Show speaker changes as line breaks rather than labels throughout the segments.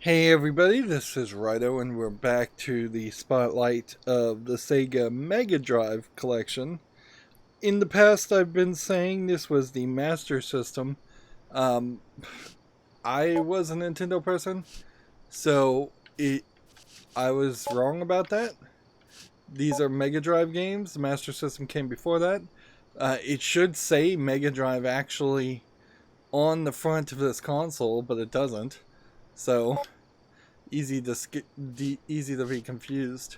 Hey everybody, this is Rydo and we're back to the spotlight of the Sega Mega Drive collection. In the past I've been saying this was the Master System. Um, I was a Nintendo person, so I was wrong about that. These are Mega Drive games. The Master System came before that. It should say Mega Drive actually on the front of this console, but it doesn't. So easy to be confused.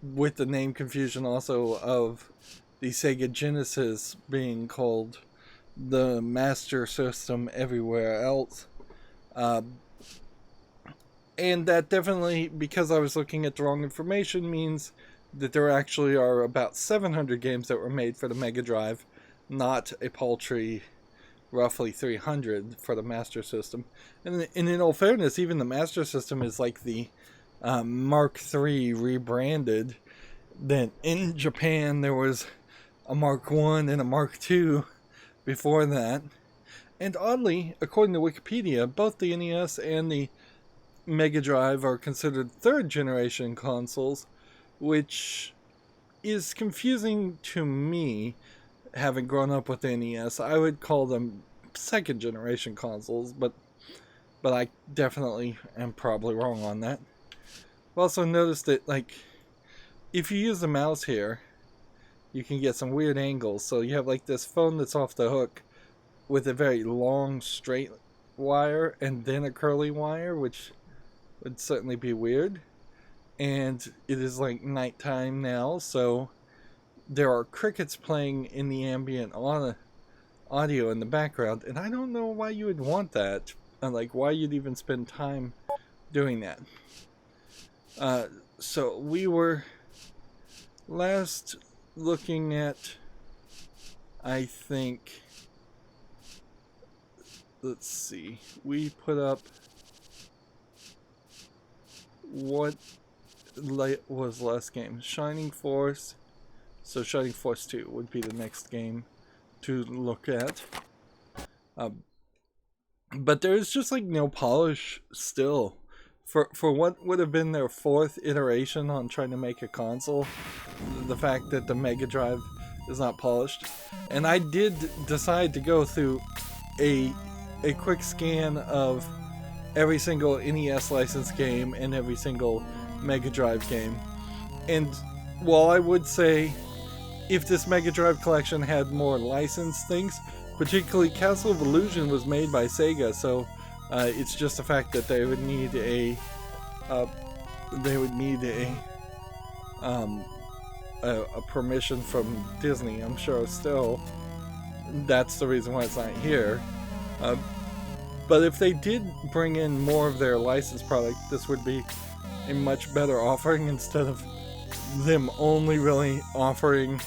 With the name confusion also of the Sega Genesis being called the Master System everywhere else. And that definitely, because I was looking at the wrong information, means that there actually are about 700 games that were made for the Mega Drive, not a paltry roughly 300 for the Master System. And in all fairness, even the Master System is like the Mark III rebranded. Then in Japan there was a Mark I and a Mark II before that. And oddly, according to Wikipedia, both the NES and the Mega Drive are considered third generation consoles, which is confusing to me. Having grown up with the NES, I would call them second generation consoles, but I definitely am probably wrong on that. I've also noticed that, like, if you use the mouse here, you can get some weird angles. So you have like this phone that's off the hook with a very long straight wire and then a curly wire, which would certainly be weird. And it is like nighttime now, so there are crickets playing in the ambient audio in the background, and I don't know why you would want that, and like why you'd even spend time doing that. So we were last looking at, I think, let's see, we put up what was last game? Shining Force. So Shining Force 2 would be the next game to look at. But there's just like no polish still. For what would have been their fourth iteration on trying to make a console, the fact that the Mega Drive is not polished. And I did decide to go through a quick scan of every single NES licensed game and every single Mega Drive game. And while I would say, if this Mega Drive collection had more licensed things, particularly Castle of Illusion was made by Sega, so it's just the fact that they would need a permission from Disney. I'm sure still that's the reason why it's not here. But if they did bring in more of their licensed product, this would be a much better offering instead of them only really offering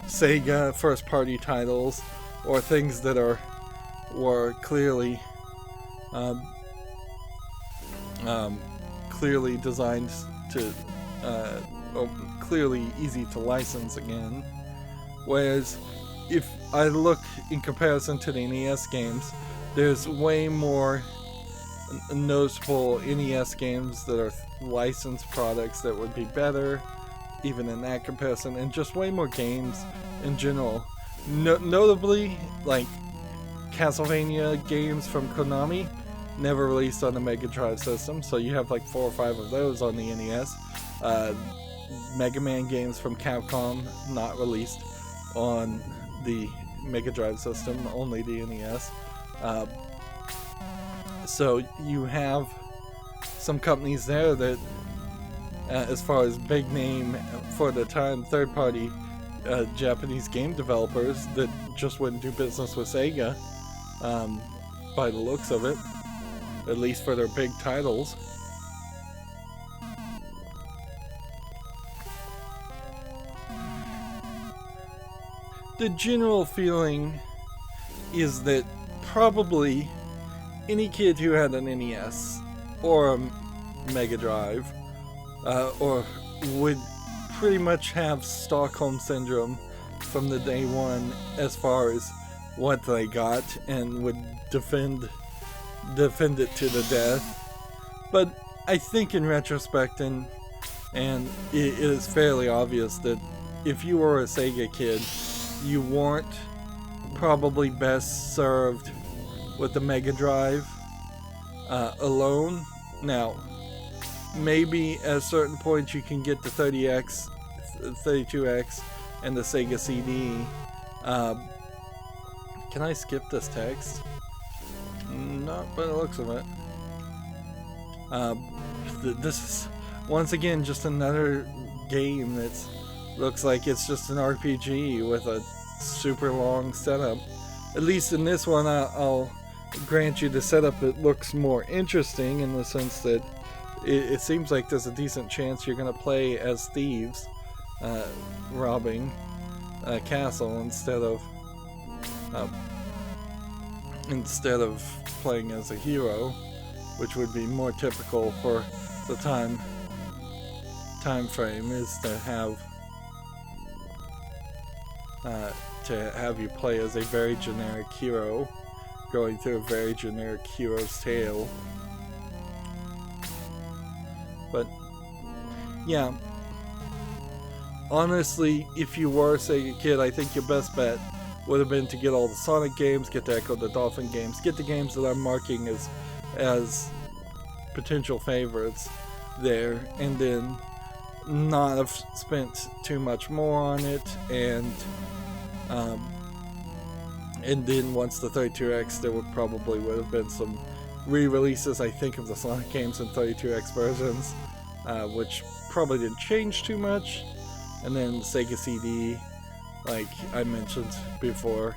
Sega first-party titles or things that were clearly clearly designed to clearly easy to license again. Whereas if I look in comparison to the NES games, there's way more noticeable NES games that are licensed products that would be better even in that comparison, and just way more games in general. Notably, like Castlevania games from Konami never released on the Mega Drive system, so you have like 4 or 5 of those on the NES. Mega Man games from Capcom not released on the Mega Drive system, only the NES. So you have some companies there that, as far as big name for the time, third-party Japanese game developers that just wouldn't do business with Sega, by the looks of it, at least for their big titles. The general feeling is that probably any kid who had an NES or a Mega Drive or would pretty much have Stockholm Syndrome from the day one as far as what they got, and would defend it to the death But I think in retrospect, and it is fairly obvious that if you were a Sega kid, you weren't probably best served with the Mega Drive alone. Now, maybe at a certain point you can get the 30X, 32X, and the Sega Cd. Can I skip this text? Not by the looks of it. This is once again just another game that looks like it's just an RPG with a super long setup. At least in this one, I'll grant you the setup. It looks more interesting in the sense that it seems like there's a decent chance you're going to play as thieves, robbing a castle instead of playing as a hero, which would be more typical for the time frame, is to have you play as a very generic hero going through a very generic hero's tale. But yeah, honestly, if you were a Sega kid, I think your best bet would have been to get all the Sonic games, get the Echo the Dolphin games, get the games that I'm marking as potential favorites there, and then not have spent too much more on it, and then once the 32X, there would have been some re-releases, I think, of the Sonic games in 32X versions, which probably didn't change too much, and then Sega CD, like I mentioned before,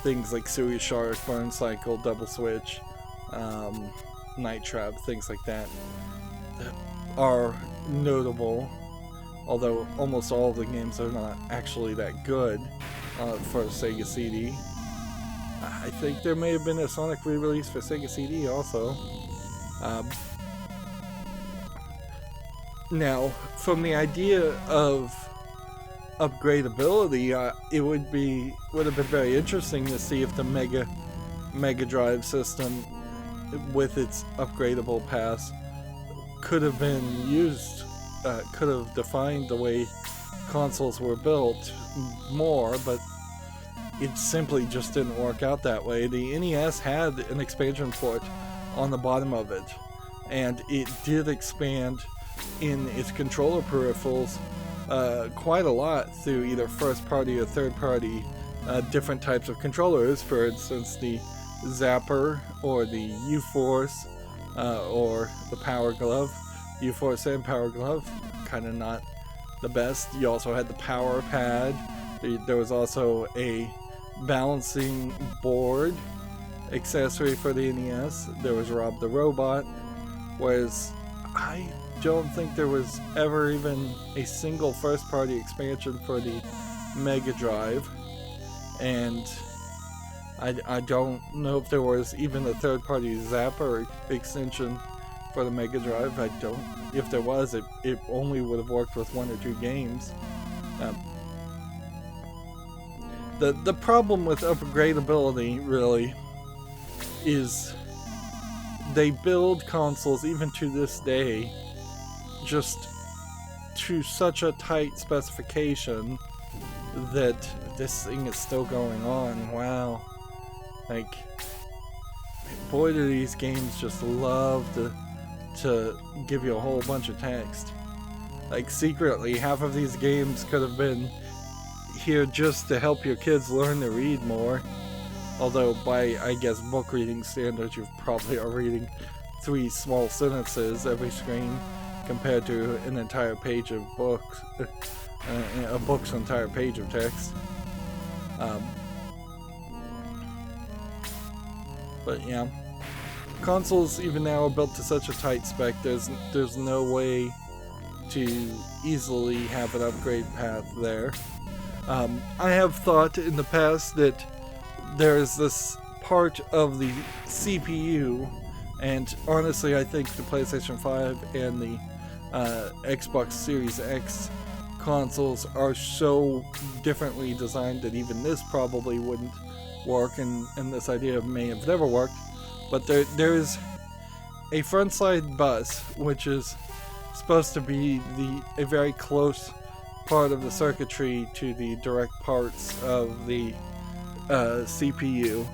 things like Suey Shark, Burn Cycle, Double Switch, Night Trap, things like that are notable, although almost all of the games are not actually that good for Sega CD. I think there may have been a Sonic re-release for Sega CD also. Now, from the idea of upgradability, it would have been very interesting to see if the Mega Drive system, with its upgradable pass, could have been used, could have defined the way consoles were built more, but it simply just didn't work out that way. The NES had an expansion port on the bottom of it, and it did expand in its controller peripherals quite a lot through either first party or third party different types of controllers. For instance, the Zapper or the U-Force or the Power Glove. U-Force and Power Glove, kind of not the best. You also had the Power Pad. There was also a balancing board accessory for the NES. There was Rob the Robot, whereas I don't think there was ever even a single first party expansion for the Mega Drive, and I don't know if there was even a third party Zapper extension for the Mega Drive. If there was, it only would have worked with one or two games. The problem with upgradability really is they build consoles, even to this day, just to such a tight specification that this thing is still going on. Wow. Like, boy, do these games just love to give you a whole bunch of text. Like, secretly, half of these games could have been here just to help your kids learn to read more. Although, by, I guess, book reading standards, you probably are reading 3 small sentences every screen compared to an entire page of books, a book's entire page of text. But yeah, consoles even now are built to such a tight spec. There's no way to easily have an upgrade path there. I have thought in the past that there's this part of the CPU, and honestly I think the PlayStation 5 and the Xbox Series X consoles are so differently designed that even this probably wouldn't work, and this idea may have never worked. But there is a frontside bus, which is supposed to be a very close part of the circuitry to the direct parts of the CPU,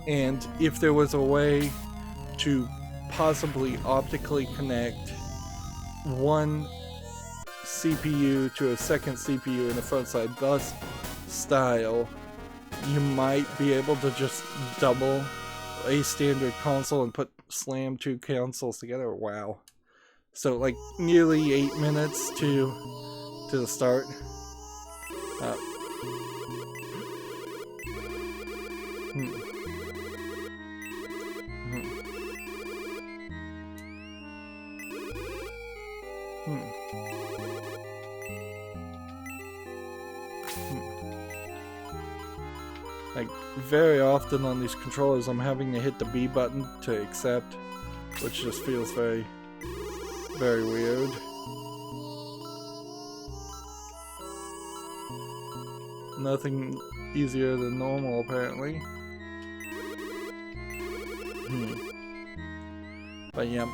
and if there was a way to possibly optically connect one CPU to a second CPU in a frontside bus style, you might be able to just double a standard console and slam two consoles together. Wow. So like nearly 8 minutes to the start. Like, very often on these controllers I'm having to hit the B button to accept, which just feels very, very weird. Nothing easier than normal, apparently. But yeah.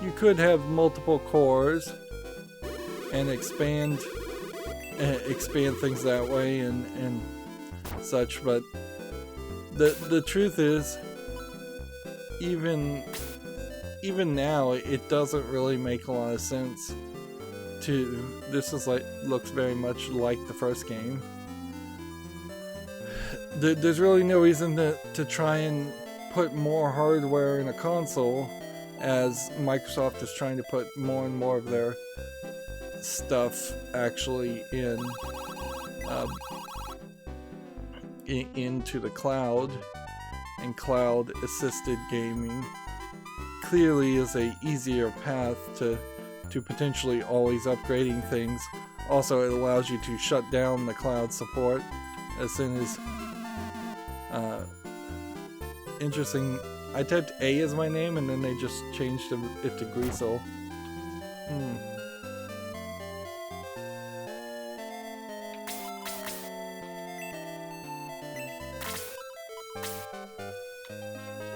You could have multiple cores and expand things that way and such, but the truth is, even now, it doesn't really make a lot of sense to. This is looks very much like the first game. There's really no reason to try and put more hardware in a console, as Microsoft is trying to put more and more of their stuff actually into the cloud, and cloud assisted gaming clearly is a easier path to potentially always upgrading things. Also, it allows you to shut down the cloud support as soon as interesting. I typed A as my name and then they just changed it to Greasel.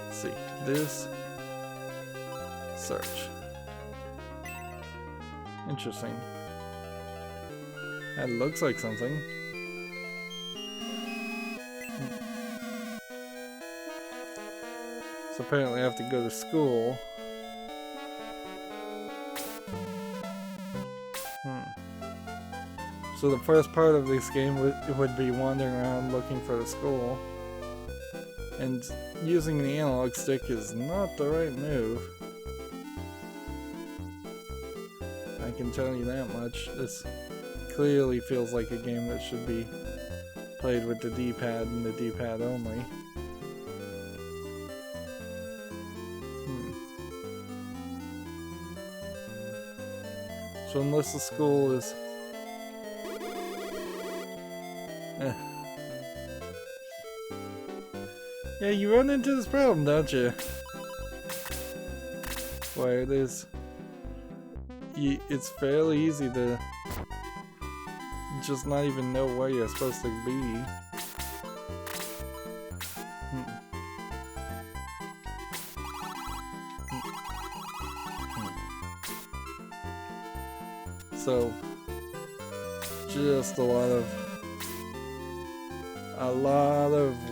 Let's see. This search. Interesting. That looks like something. So apparently I have to go to school. So the first part of this game would be wandering around looking for the school. And using the analog stick is not the right move. I can tell you that much. This clearly feels like a game that should be played with the D-pad and the D-pad only. So unless the school is... Yeah, you run into this problem, don't you? Where it's fairly easy to just not even know where you're supposed to be. So, just a lot of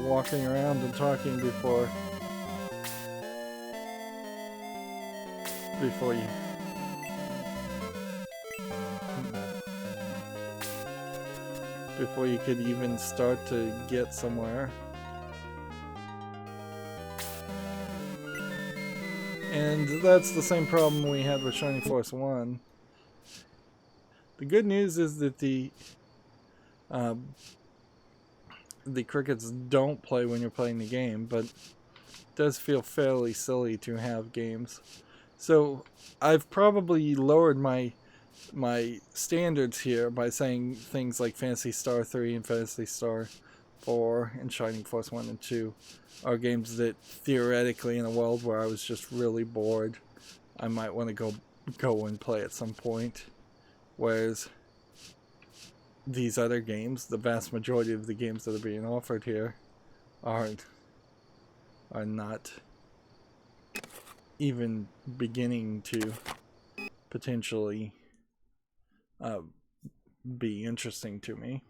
walking around and talking before you could even start to get somewhere. And that's the same problem we had with Shining Force 1. The good news is that the crickets don't play when you're playing the game, but it does feel fairly silly to have games. So I've probably lowered my standards here by saying things like Phantasy Star 3 and Phantasy Star 4 and Shining Force 1 and 2 are games that theoretically, in a world where I was just really bored, I might want to go and play at some point. Whereas these other games, the vast majority of the games that are being offered here, are not even beginning to potentially be interesting to me.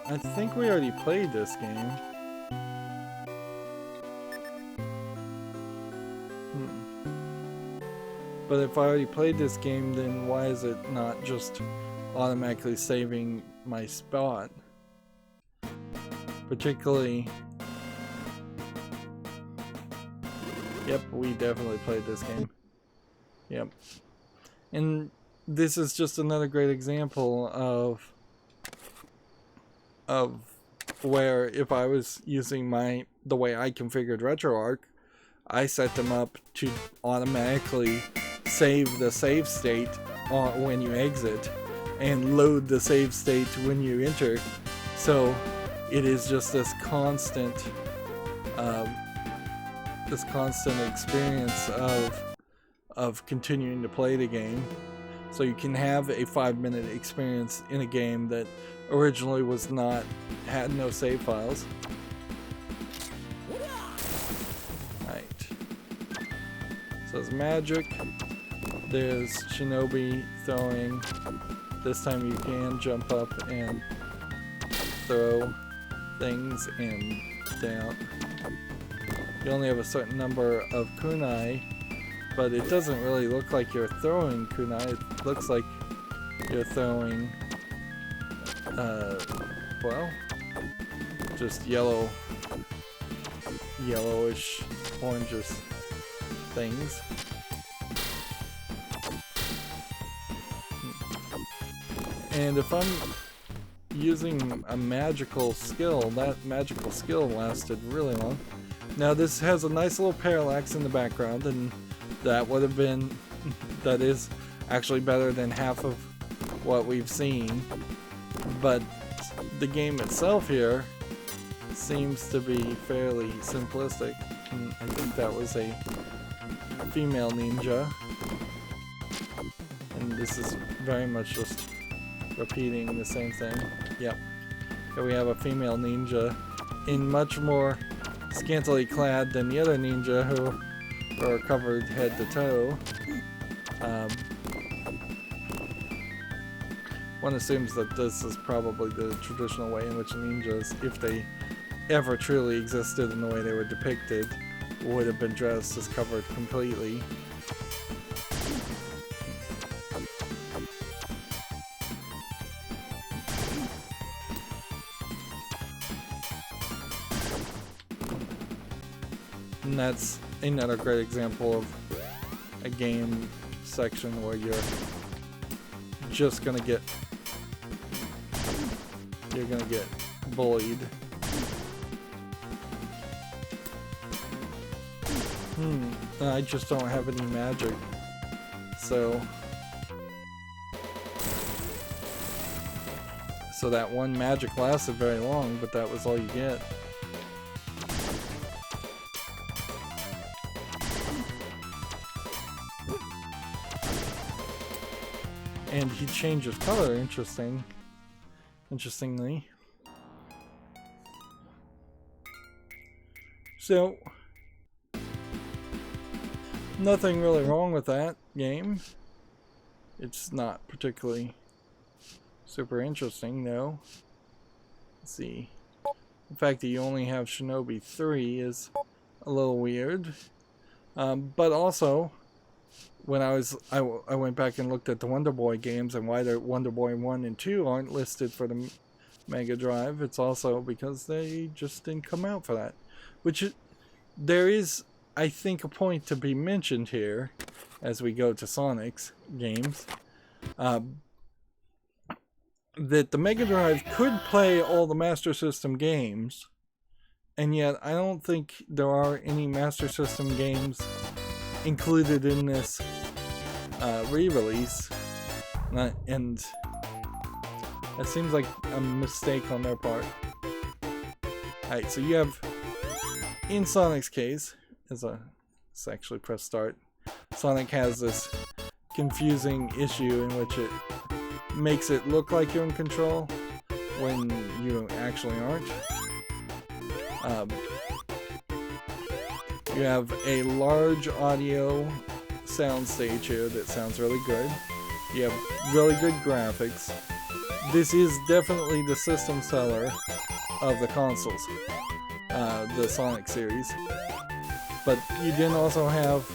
I think we already played this game. But if I already played this game, then why is it not just automatically saving my spot? Particularly... Yep, we definitely played this game. Yep. And this is just another great example of where if I was using the way I configured RetroArch, I set them up to automatically save the save state when you exit and load the save state when you enter. So it is just this constant experience of continuing to play the game. So you can have a 5-minute experience in a game that originally had no save files. Right. So there's magic. There's Shinobi throwing. This time you can jump up and throw things and down. You only have a certain number of kunai, but it doesn't really look like you're throwing kunai. It looks like you're throwing, well, just yellowish, orangish things. And if I'm using a magical skill, that magical skill lasted really long. Now this has a nice little parallax in the background, and that would have been, that is actually better than half of what we've seen. But the game itself here seems to be fairly simplistic. And I think that was a female ninja. And this is very much just repeating the same thing. Yep. Here we have a female ninja in much more scantily clad than the other ninja who are covered head to toe. One assumes that this is probably the traditional way in which ninjas, if they ever truly existed in the way they were depicted, would have been dressed as covered completely. And that's another great example of a game section where you're just gonna get bullied. I just don't have any magic, so that one magic lasted very long, but that was all you get. And he changes color, interestingly. So, nothing really wrong with that game. It's not particularly super interesting, though. Let's see. The fact that you only have Shinobi 3 is a little weird. But also, when I went back and looked at the Wonder Boy games and why the Wonder Boy 1 and 2 aren't listed for the Mega Drive, it's also because they just didn't come out for that. There is, I think, a point to be mentioned here as we go to Sonic's games. That the Mega Drive could play all the Master System games, and yet I don't think there are any Master System games included in this re-release, and that seems like a mistake on their part. Alright, so you have, in Sonic's case, let's actually press start. Sonic has this confusing issue in which makes it look like you're in control when you actually aren't. You have a large audio soundstage here that sounds really good. You have really good graphics. This is definitely the system seller of the consoles, the Sonic series. But you then also have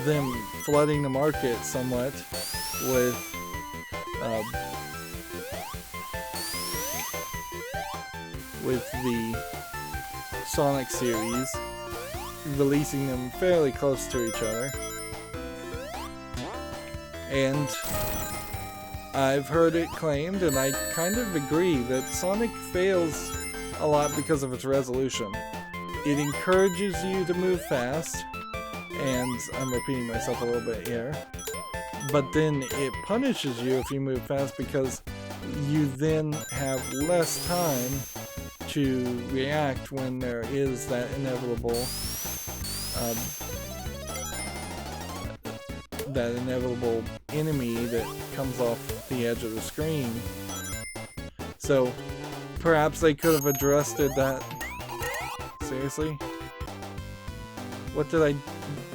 them flooding the market somewhat with the Sonic series, releasing them fairly close to each other. And I've heard it claimed, and I kind of agree, that Sonic fails a lot because of its resolution. It encourages you to move fast, and I'm repeating myself a little bit here, but then it punishes you if you move fast because you then have less time to react when there is that inevitable enemy that comes off the edge of the screen. So perhaps they could have addressed that. Seriously? What did I...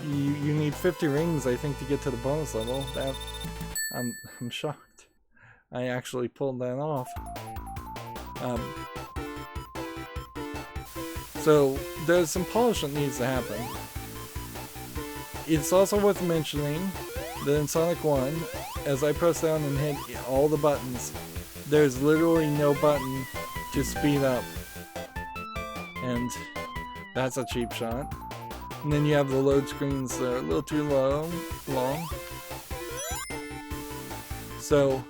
You need 50 rings, I think, to get to the bonus level. That... I'm shocked. I actually pulled that off. So there's some polish that needs to happen. It's also worth mentioning that in Sonic 1, as I press down and hit all the buttons, there's literally no button to speed up. And that's a cheap shot. And then you have the load screens that are a little too long. So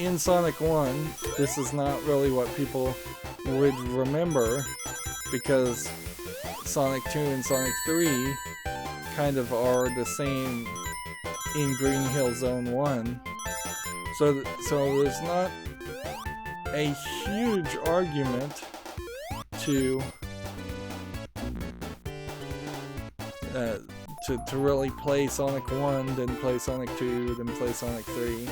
in Sonic 1, this is not really what people would remember, because Sonic 2 and Sonic 3 kind of are the same in Green Hill Zone 1. So there's not a huge argument to really play Sonic 1, then play Sonic 2, then play Sonic 3.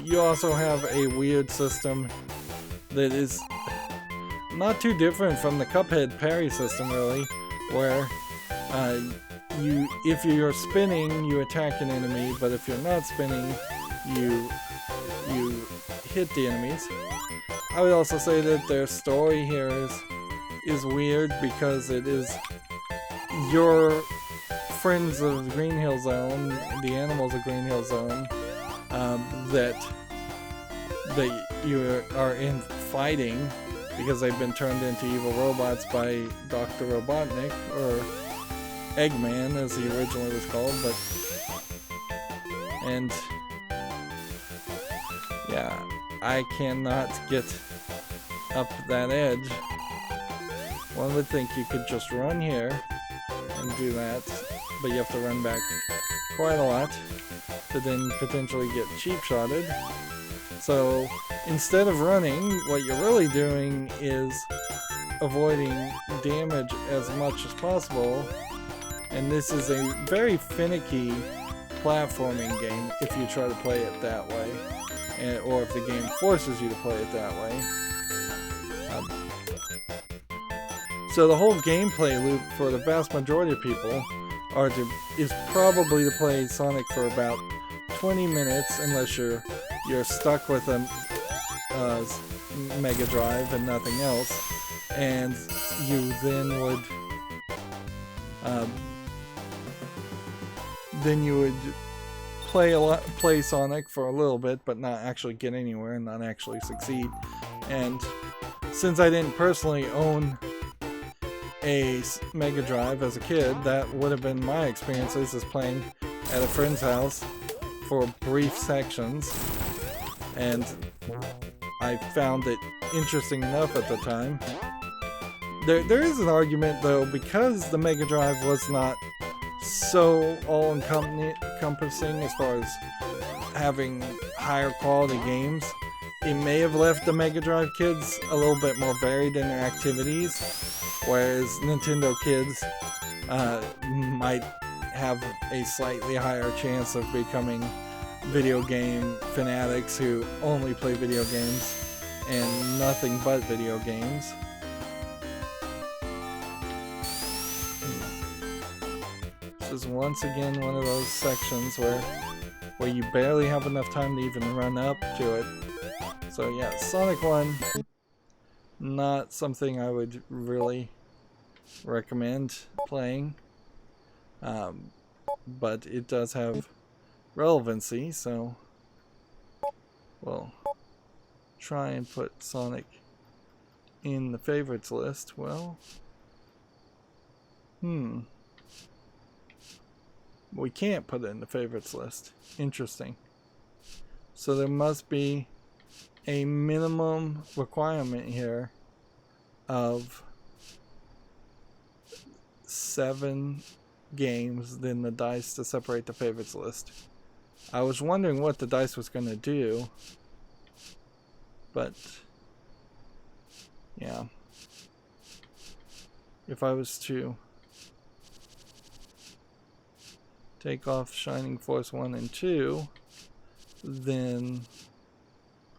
You also have a weird system that is not too different from the Cuphead parry system, really, where if you're spinning, you attack an enemy, but if you're not spinning, you hit the enemies. I would also say that their story here is weird, because it is your friends of Green Hill Zone, the animals of Green Hill Zone, that you are in fighting because they've been turned into evil robots by Dr. Robotnik, or Eggman as he originally was called, and yeah, I cannot get up that edge. One would think you could just run here and do that, but you have to run back quite a lot to then potentially get cheap-shotted. So instead of running, what you're really doing is avoiding damage as much as possible, and this is a very finicky platforming game if you try to play it that way, or if the game forces you to play it that way. So the whole gameplay loop for the vast majority of people is probably to play Sonic for about 20 minutes, unless you're stuck with a Mega Drive and nothing else, and you then would play Sonic for a little bit, but not actually get anywhere and not actually succeed. And since I didn't personally own a Mega Drive as a kid, that would have been my experiences, as playing at a friend's house for brief sections, and I found it interesting enough at the time. There is an argument, though, because the Mega Drive was not so all-encompassing as far as having higher quality games, it may have left the Mega Drive kids a little bit more varied in their activities, whereas Nintendo kids might have a slightly higher chance of becoming video game fanatics who only play video games and nothing but video games. This is once again one of those sections where you barely have enough time to even run up to it. So yeah, Sonic 1, not something I would really recommend playing, but it does have relevancy, so we'll try and put Sonic in the favorites list. Well, we can't put it in the favorites list. Interesting. So there must be a minimum requirement here of 7 games in the dice to separate the favorites list. I was wondering what the dice was going to do, but yeah, if I was to take off Shining Force 1 and 2, then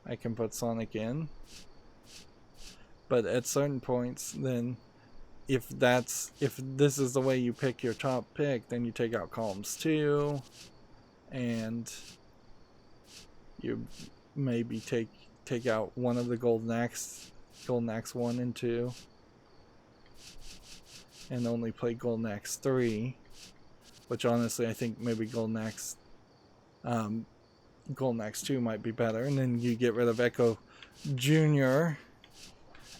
I can put Sonic in. But at certain points, then if this is the way you pick your top pick, then you take out columns 2, and you maybe take out one of the Golden Axe 1 and 2, and only play Golden Axe 3. Which honestly, I think maybe Golden Axe 2 might be better. And then you get rid of Echo Jr.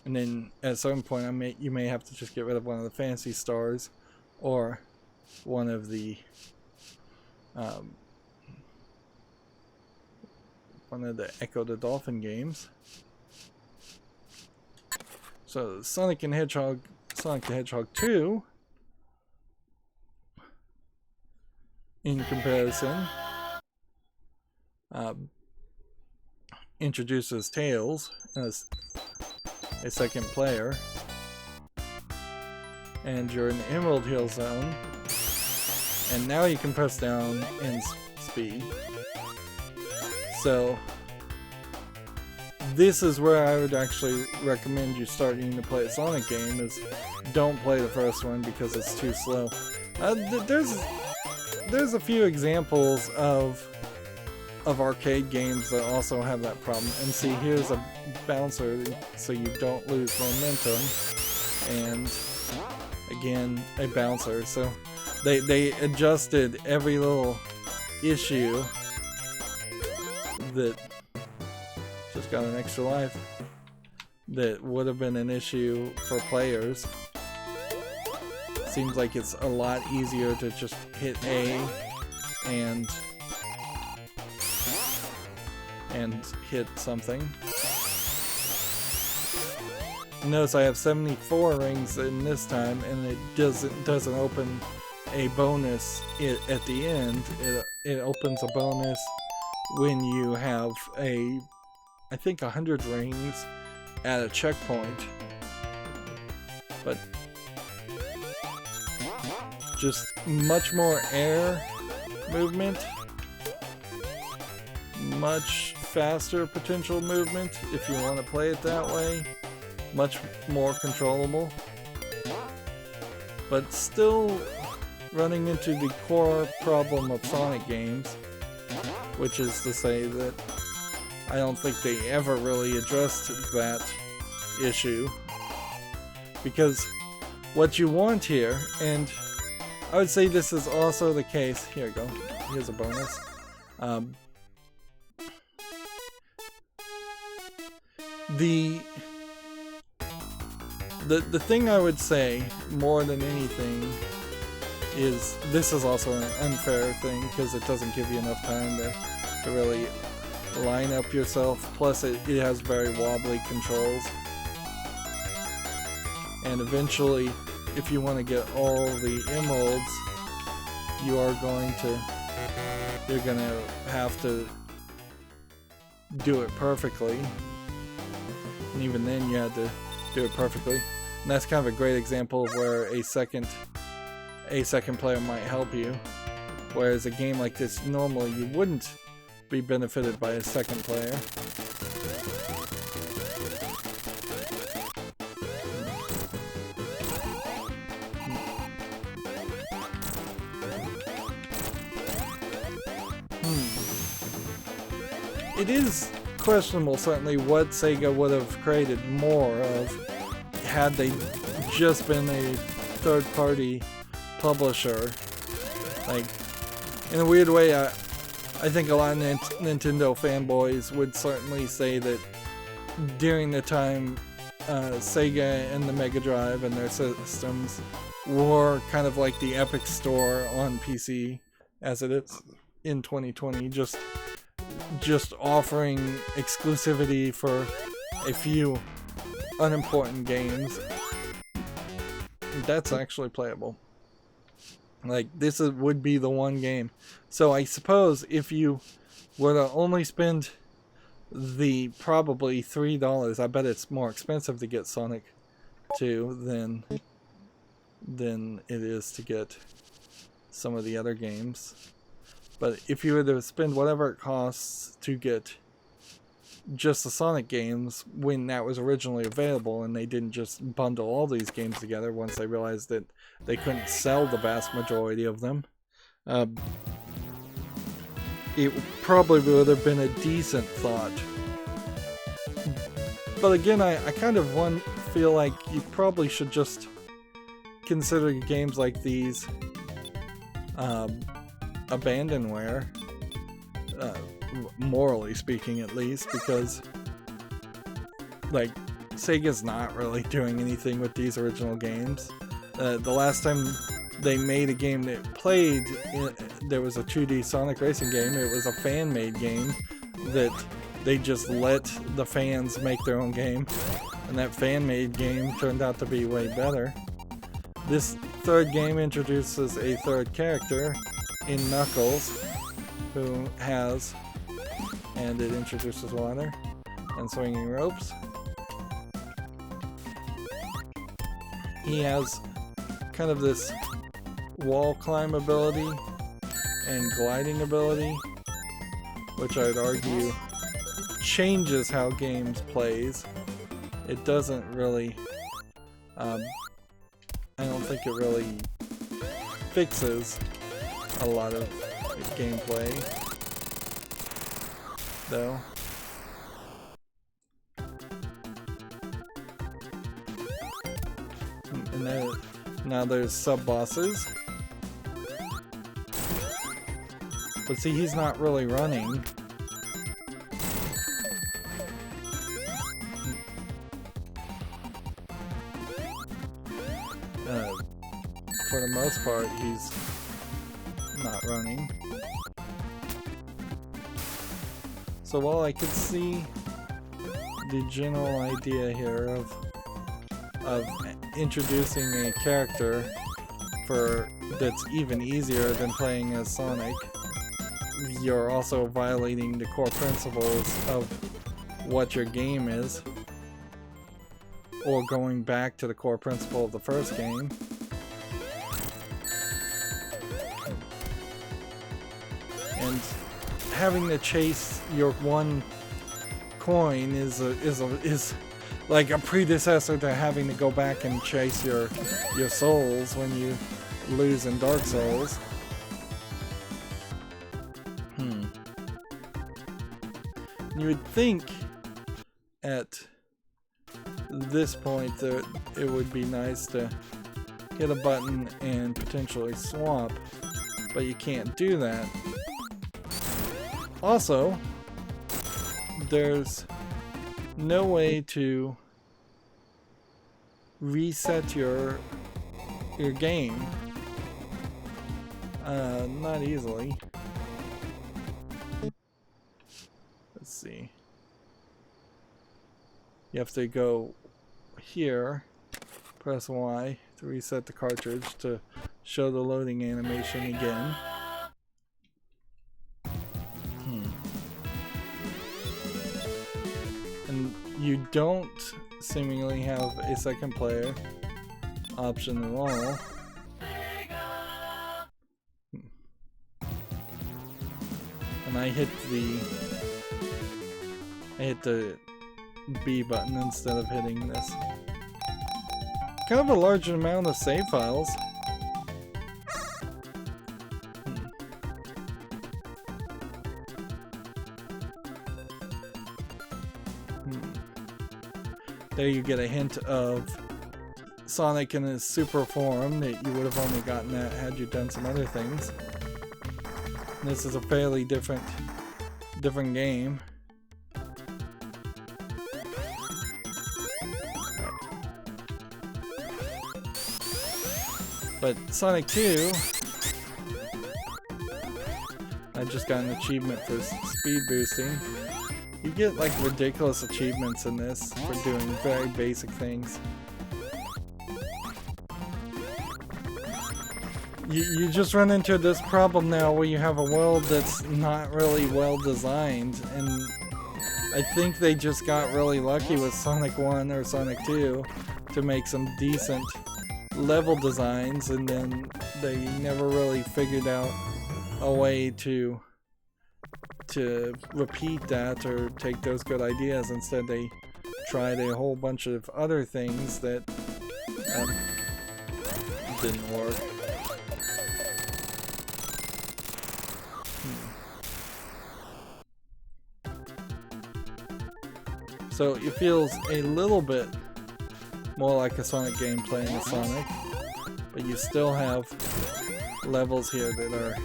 And then at a certain point, you may have to just get rid of one of the Fantasy Stars, or one of the Echo the Dolphin games. So Sonic the Hedgehog 2. In comparison, introduces Tails as a second player, and you're in the Emerald Hill Zone, and now you can press down and speed. So this is where I would actually recommend you starting to play a Sonic game, is don't play the first one because it's too slow. There's a few examples of arcade games that also have that problem. And see, here's a bouncer so you don't lose momentum, and again a bouncer. So they adjusted every little issue that just got an extra life that would have been an issue for players. Seems like it's a lot easier to just hit A and hit something. Notice I have 74 rings in this time, and it doesn't open a bonus at the end. It opens a bonus when you have I think 100 rings at a checkpoint. But just much more air movement, much faster potential movement if you want to play it that way, much more controllable, but still running into the core problem of Sonic games, which is to say that I don't think they ever really addressed that issue, because what you want here, and I would say this is also the case. Here we go. Here's a bonus. The thing I would say more than anything is this is also an unfair thing because it doesn't give you enough time to really line up yourself. Plus, it has very wobbly controls, and eventually, if you want to get all the emeralds, you're gonna have to do it perfectly, and even then you had to do it perfectly. And that's kind of a great example of where a second a second player might help you. Whereas a game like this, normally you wouldn't be benefited by a second player. It is questionable, certainly, what Sega would have created more of had they just been a third-party publisher. Like, in a weird way, I think a lot of Nintendo fanboys would certainly say that during the time Sega and the Mega Drive and their systems were kind of like the Epic Store on PC, as it is in 2020, just offering exclusivity for a few unimportant games. That's actually playable. Like, this would be the one game. So I suppose if you were to only spend the probably $3, I bet it's more expensive to get Sonic 2 than it is to get some of the other games. But if you were to spend whatever it costs to get just the Sonic games when that was originally available, and they didn't just bundle all these games together once they realized that they couldn't sell the vast majority of them, it probably would have been a decent thought. But again, I kind of feel like you probably should just consider games like these abandonware, morally speaking at least, because like Sega's not really doing anything with these original games. The last time they made a game that played, there was a 2D Sonic racing game. It was a fan-made game that they just let the fans make their own game, and that fan-made game turned out to be way better. This third game introduces a third character in Knuckles, who has, and it introduces water and swinging ropes. He has kind of this wall climb ability and gliding ability, which I'd argue changes how games plays. It doesn't really, I don't think it really fixes a lot of gameplay, though. And now there's sub-bosses. But see, he's not really running. For the most part, he's not running. So while I could see the general idea here of introducing a character that's even easier than playing as Sonic, you're also violating the core principles of what your game is, or going back to the core principle of the first game. And having to chase your one coin is like a predecessor to having to go back and chase your souls when you lose in Dark Souls. You would think at this point that it would be nice to hit a button and potentially swap, but you can't do that. Also, there's no way to reset your game. Not easily. Let's see. You have to go here, press Y to reset the cartridge to show the loading animation again. And you don't seemingly have a second player option at all. I hit the B button instead of hitting this. Kind of a large amount of save files. There you get a hint of Sonic in his super form that you would have only gotten that had you done some other things. This is a fairly different game. But Sonic 2, I just got an achievement for speed boosting. You get like ridiculous achievements in this for doing very basic things. You just run into this problem now where you have a world that's not really well designed, and I think they just got really lucky with Sonic 1 or Sonic 2 to make some decent level designs, and then they never really figured out a way to repeat that or take those good ideas. Instead they tried a whole bunch of other things that didn't work. So it feels a little bit more like a Sonic game playing as Sonic, but you still have levels here that are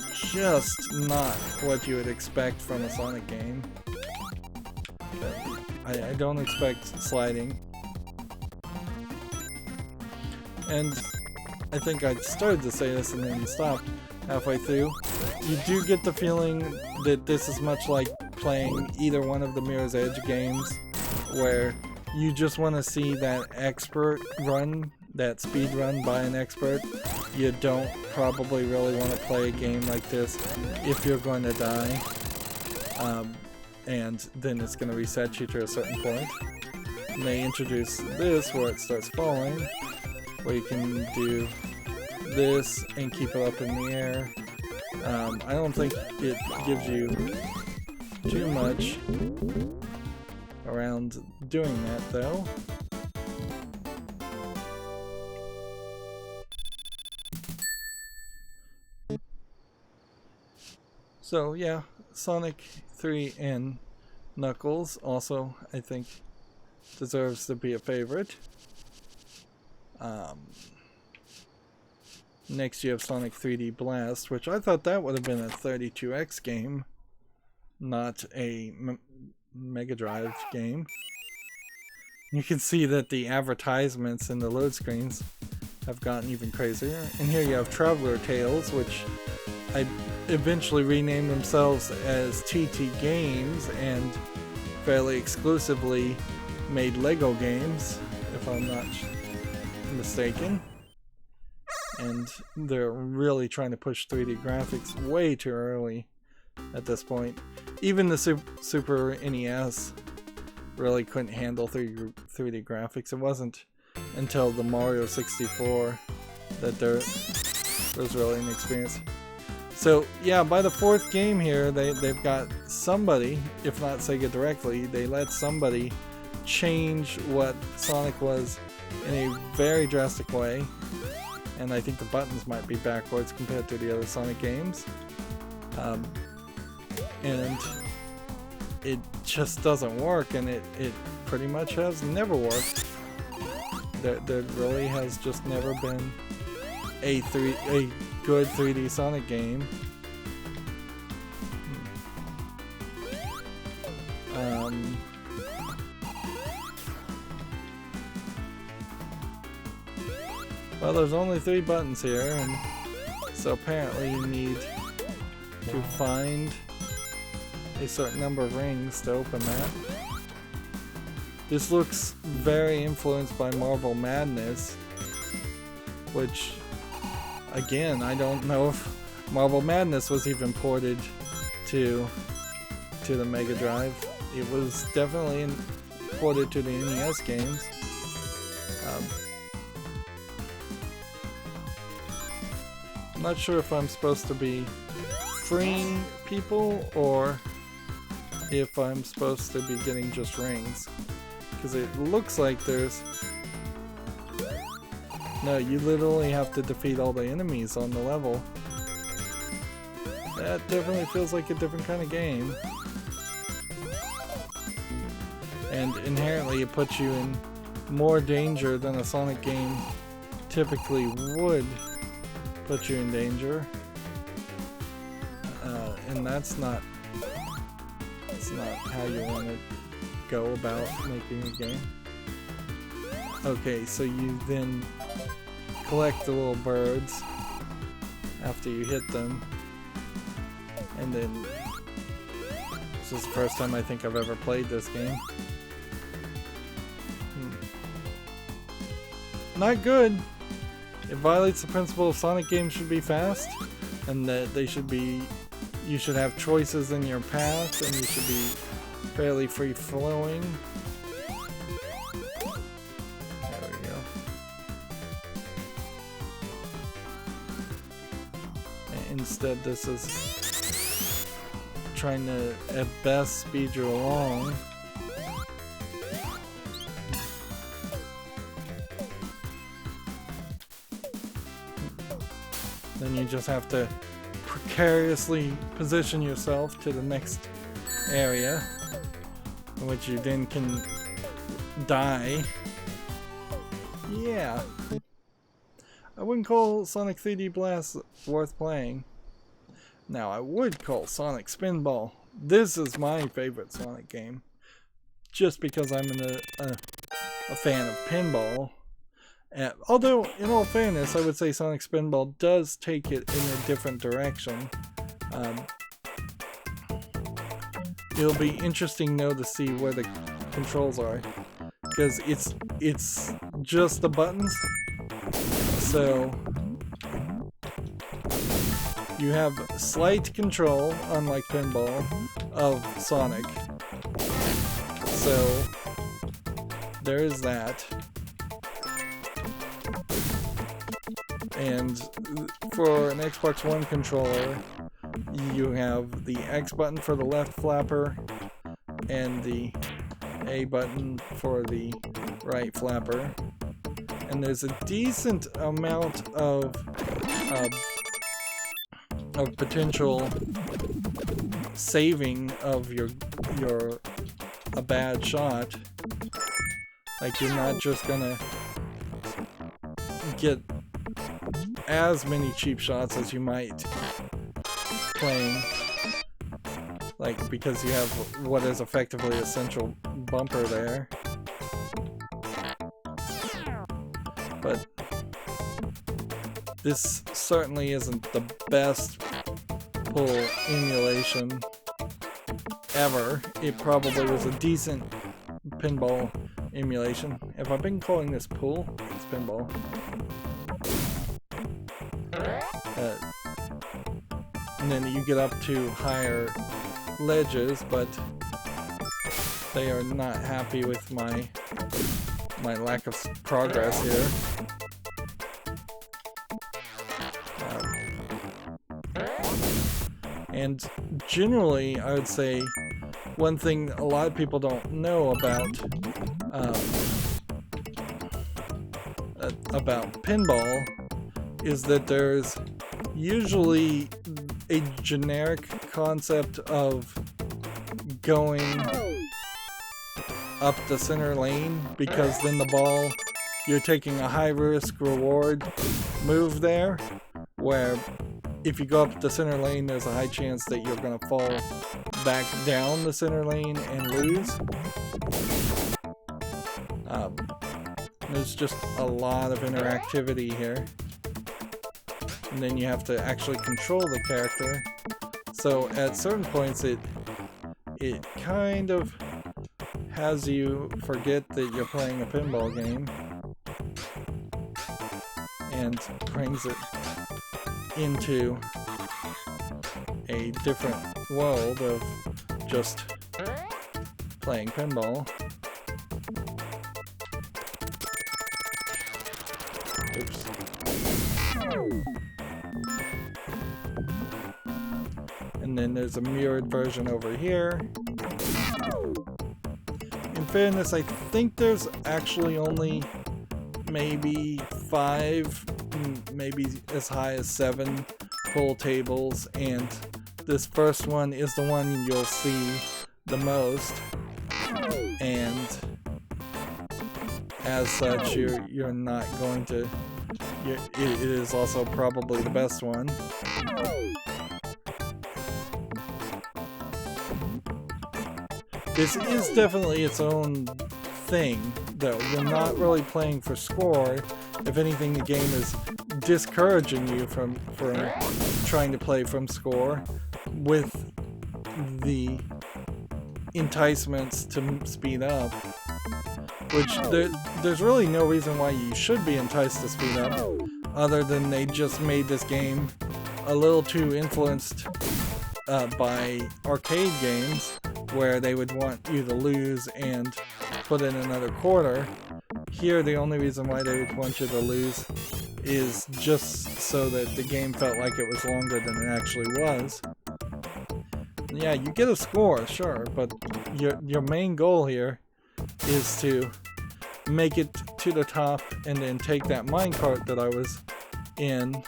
just not what you would expect from a Sonic game. I don't expect sliding. And I think I started to say this and then stopped halfway through. You do get the feeling that this is much like playing either one of the Mirror's Edge games, where you just want to see that expert run, that speed run by an expert. You don't probably really want to play a game like this if you're going to die, and then it's going to reset you to a certain point. And they introduce this where it starts falling, where you can do this and keep it up in the air. I don't think it gives you too much around doing that though. So yeah, Sonic 3 and Knuckles also, I think, deserves to be a favorite. Next you have Sonic 3D Blast, which I thought that would have been a 32X game, not a Mega Drive game. You can see that the advertisements in the load screens have gotten even crazier. And here you have Traveler Tales, which I eventually renamed themselves as TT Games and fairly exclusively made Lego games, if I'm not mistaken. And they're really trying to push 3D graphics way too early at this point. Even the Super NES really couldn't handle 3D graphics. It wasn't until the Mario 64 that there was really an experience. So yeah, by the fourth game here, they've got somebody, if not Sega directly, they let somebody change what Sonic was in a very drastic way. And I think the buttons might be backwards compared to the other Sonic games. And it just doesn't work, and it pretty much has never worked. There really has just never been a good 3D Sonic game. Well, there's only 3 buttons here, and so apparently you need to find a certain number of rings to open that. This looks very influenced by Marble Madness, which, again, I don't know if Marble Madness was even ported to the Mega Drive. It was definitely ported to the NES games. I'm not sure if I'm supposed to be freeing people or if I'm supposed to be getting just rings. Because it looks like there's... No, you literally have to defeat all the enemies on the level. That definitely feels like a different kind of game. And inherently it puts you in more danger than a Sonic game typically would put you in danger. And that's not how you want to go about making a game. Okay, so you then collect the little birds after you hit them, and then this is the first time I think I've ever played this game. Not good. It violates the principle of Sonic games should be fast, and that they should be, you should have choices in your path, and you should be fairly free-flowing. There we go. And instead, this is trying to, at best, speed you along. Then you just have to precariously position yourself to the next area, in which you then can die. Yeah. I wouldn't call Sonic 3D Blast worth playing. Now, I would call Sonic Spinball. This is my favorite Sonic game, just because I'm a fan of pinball. Although, in all fairness, I would say Sonic Spinball does take it in a different direction. It'll be interesting, though, to see where the controls are, because it's just the buttons. So you have slight control, unlike pinball, of Sonic. So there is that. And for an Xbox One controller, you have the X button for the left flapper and the A button for the right flapper. And there's a decent amount of potential saving of a bad shot. Like, you're not just gonna get as many cheap shots as you might playing, like, because you have what is effectively a central bumper there. But this certainly isn't the best pull emulation ever. It probably was a decent pinball emulation. Have I been calling this pull? It's pinball. And then you get up to higher ledges, but they are not happy with my lack of progress here. And generally, I would say one thing a lot of people don't know about pinball is that there's usually a generic concept of going up the center lane, because then the ball, you're taking a high risk reward move there, where if you go up the center lane, there's a high chance that you're going to fall back down the center lane and lose. There's just a lot of interactivity here. And then you have to actually control the character. So at certain points it kind of has you forget that you're playing a pinball game, and brings it into a different world of just playing pinball. Oops. And then there's a mirrored version over here. In fairness, I think there's actually only maybe 5, maybe as high as 7 pool tables, and this first one is the one you'll see the most, and as such you're not going to, it is also probably the best one. This is definitely its own thing, though. You're not really playing for score. If anything, the game is discouraging you from trying to play from score, with the enticements to speed up. Which there's really no reason why you should be enticed to speed up, other than they just made this game a little too influenced by arcade games, where they would want you to lose and put in another quarter. Here, the only reason why they would want you to lose is just so that the game felt like it was longer than it actually was. Yeah, you get a score, sure, but your main goal here is to make it to the top and then take that minecart that I was in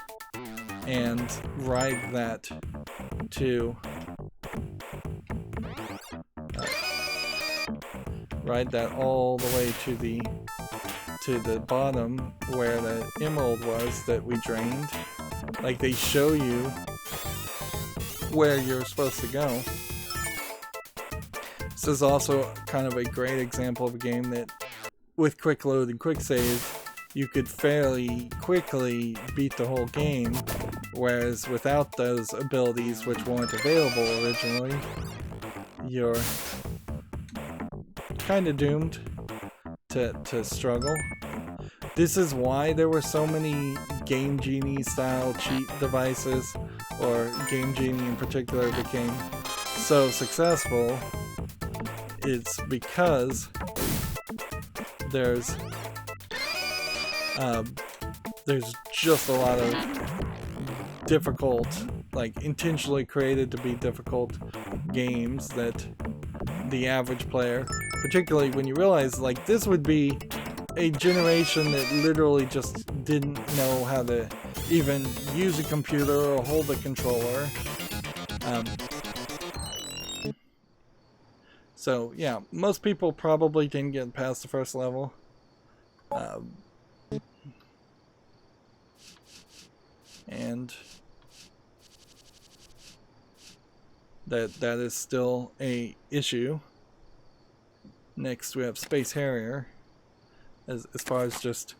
and ride that to ride that all the way to the bottom where the emerald was that we drained. Like, they show you where you're supposed to go. This is also kind of a great example of a game that, with quick load and quick save, you could fairly quickly beat the whole game, whereas without those abilities, which weren't available originally, you're kind of doomed to struggle. This is why there were so many Game Genie style cheat devices, or Game Genie in particular became so successful. It's because there's just a lot of difficult, like intentionally created to be difficult games that the average player, particularly when you realize, like, this would be a generation that literally just didn't know how to even use a computer or hold a controller. So yeah, most people probably didn't get past the first level. And that is still a issue. Next we have Space Harrier. As far as just,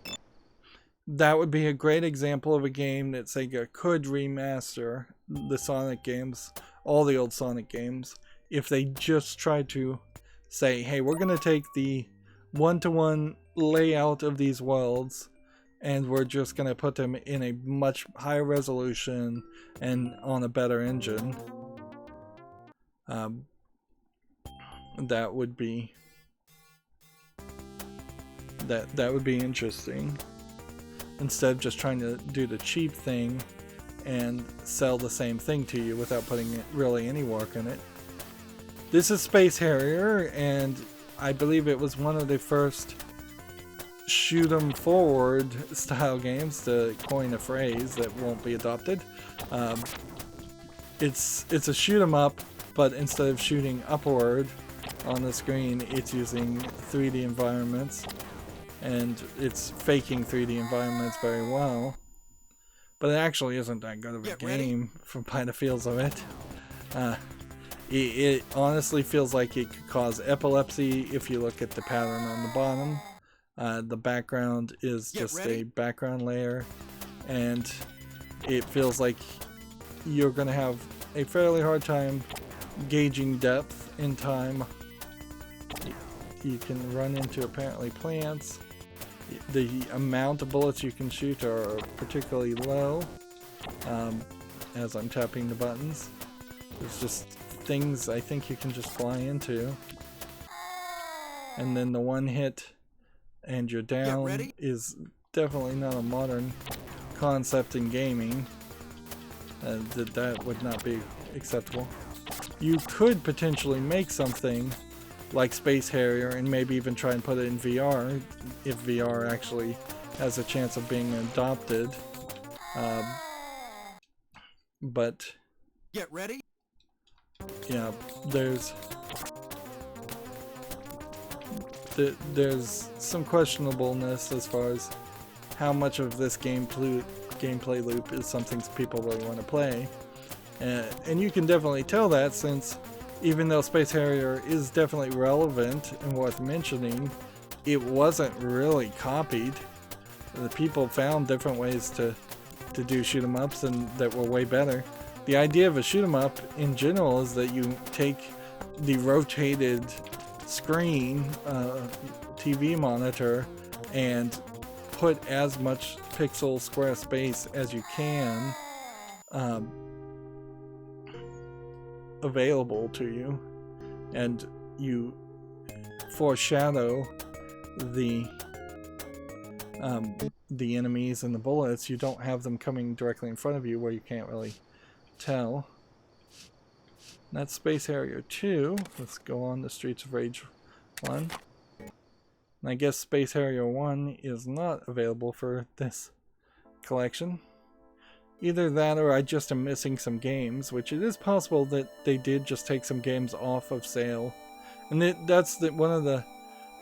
that would be a great example of a game that Sega could remaster the Sonic games, all the old Sonic games, if they just tried to say, hey, we're going to take the one-to-one layout of these worlds and we're just going to put them in a much higher resolution and on a better engine. That would be interesting, instead of just trying to do the cheap thing and sell the same thing to you without putting really any work in it. This is Space Harrier, and I believe it was one of the first shoot 'em forward style games, to coin a phrase that won't be adopted. It's a shoot 'em up, but instead of shooting upward on the screen, it's using 3D environments, and it's faking 3D environments very well. But it actually isn't that good of a game by the feels of it. It honestly feels like it could cause epilepsy if you look at the pattern on the bottom. The background is just a background layer, and it feels like you're going to have a fairly hard time gauging depth in time. You can run into apparently plants. The amount of bullets you can shoot are particularly low as I'm tapping the buttons. There's just things I think you can just fly into. And then the one hit and you're down is definitely not a modern concept in gaming. that would not be acceptable. You could potentially make something like Space Harrier and maybe even try and put it in VR if VR actually has a chance of being adopted. But
get ready.
Yeah, there's some questionableness as far as how much of this gameplay loop is something people really want to play. And you can definitely tell that, since even though Space Harrier is definitely relevant and worth mentioning, it wasn't really copied. The people found different ways to do shoot 'em ups and that were way better. The idea of a shoot 'em up in general is that you take the rotated screen, TV monitor, and put as much pixel square space as you can available to you, and you foreshadow the enemies and the bullets. You don't have them coming directly in front of you where you can't really tell. That's Space Harrier 2. Let's go on to Streets of Rage 1. And I guess Space Harrier 1 is not available for this collection. Either that or I just am missing some games, which it is possible that they did just take some games off of sale. And that's one of the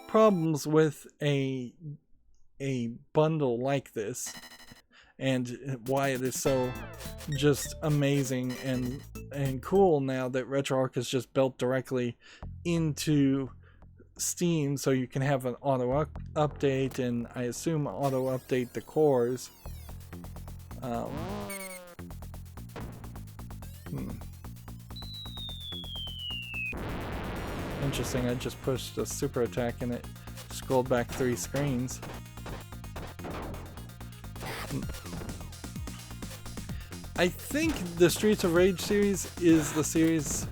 problems with a bundle like this, and why it is so just amazing and cool now that RetroArch is just built directly into Steam, so you can have an auto update, and I assume auto update the cores. Interesting, I just pushed a super attack and it scrolled back 3 screens. I think the Streets of Rage series is the series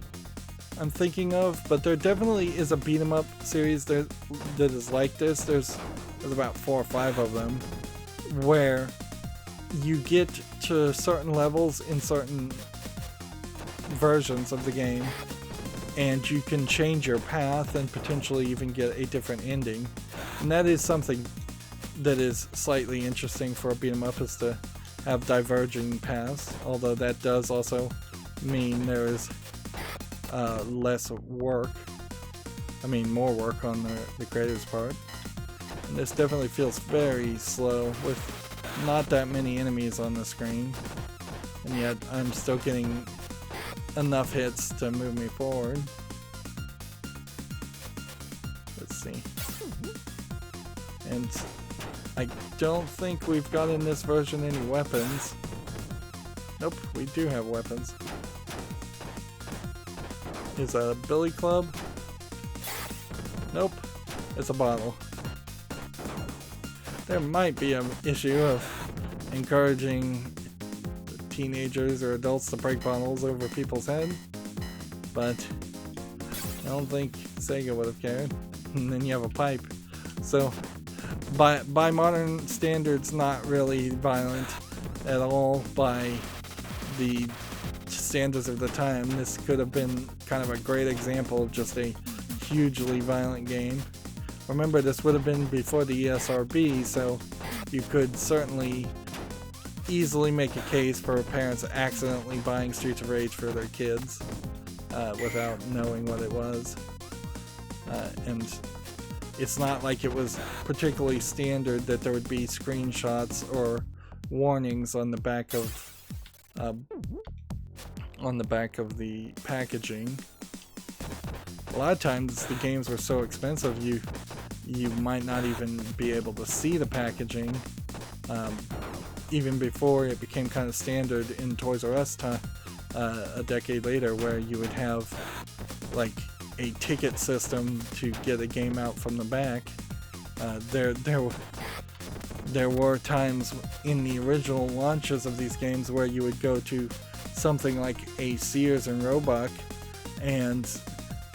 I'm thinking of, but there definitely is a beat 'em up series that is like this. There's about 4 or 5 of them where you get to certain levels in certain versions of the game, and you can change your path and potentially even get a different ending. And that is something that is slightly interesting for a beat 'em up, is to have diverging paths, although that does also mean there is less work. I mean, more work on the creator's part. And this definitely feels very slow with not that many enemies on the screen, and yet I'm still getting enough hits to move me forward. Let's see. And I don't think we've got in this version any weapons. Nope, we do have weapons. Is a billy club? Nope, it's a bottle. There might be an issue of encouraging teenagers or adults to break bottles over people's head, but I don't think Sega would have cared. And then you have a pipe. So by modern standards, not really violent at all. By the standards of the time, this could have been kind of a great example of just a hugely violent game. Remember, this would have been before the ESRB, so you could certainly easily make a case for parents accidentally buying Streets of Rage for their kids without knowing what it was. And it's not like it was particularly standard that there would be screenshots or warnings on the back of the packaging. A lot of times the games were so expensive you might not even be able to see the packaging, even before it became kind of standard in Toys R Us a decade later, where you would have like a ticket system to get a game out from the back. There were times in the original launches of these games where you would go to something like a Sears and Roebuck, and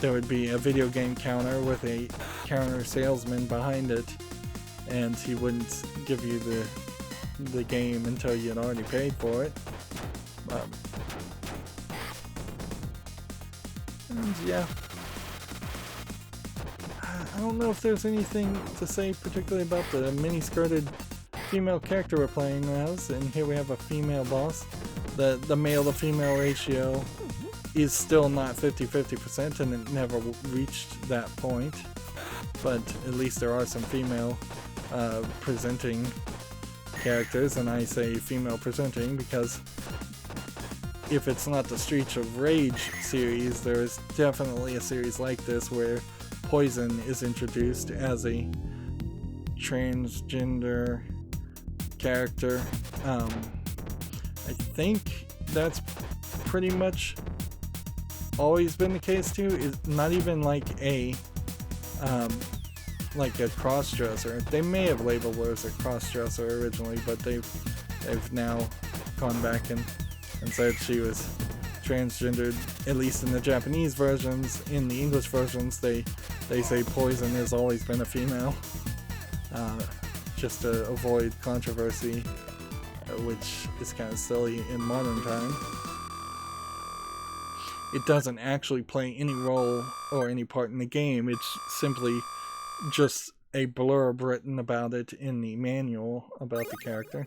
there would be a video game counter with a counter salesman behind it, and he wouldn't give you the game until you had already paid for it. And yeah, I don't know if there's anything to say particularly about the mini-skirted female character we're playing as. And here we have a female boss. The male to female ratio is still not 50-50%, and it never reached that point. But at least there are some female presenting characters, and I say female presenting because if it's not the Streets of Rage series, there is definitely a series like this where Poison is introduced as a transgender character. I think that's pretty much always been the case too. It's not even like a cross-dresser. They may have labeled her as a cross-dresser originally, but they've now gone back and said she was transgendered, at least in the Japanese versions. In the English versions, they say Poison has always been a female, just to avoid controversy, which is kind of silly in modern time. It doesn't actually play any role or any part in the game. It's simply just a blurb written about it in the manual about the character.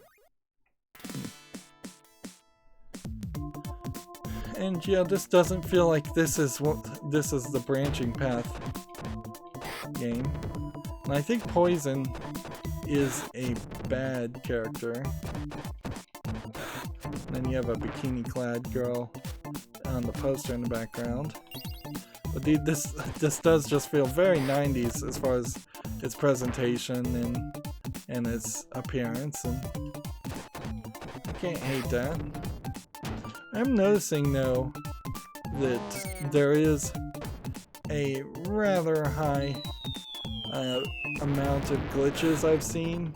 And yeah, this doesn't feel like this is the branching path game. And I think Poison is a bad character. And then you have a bikini-clad girl on the poster in the background. But this does just feel very 90s as far as its presentation and its appearance, and I can't hate that. I'm noticing though that there is a rather high amount of glitches I've seen,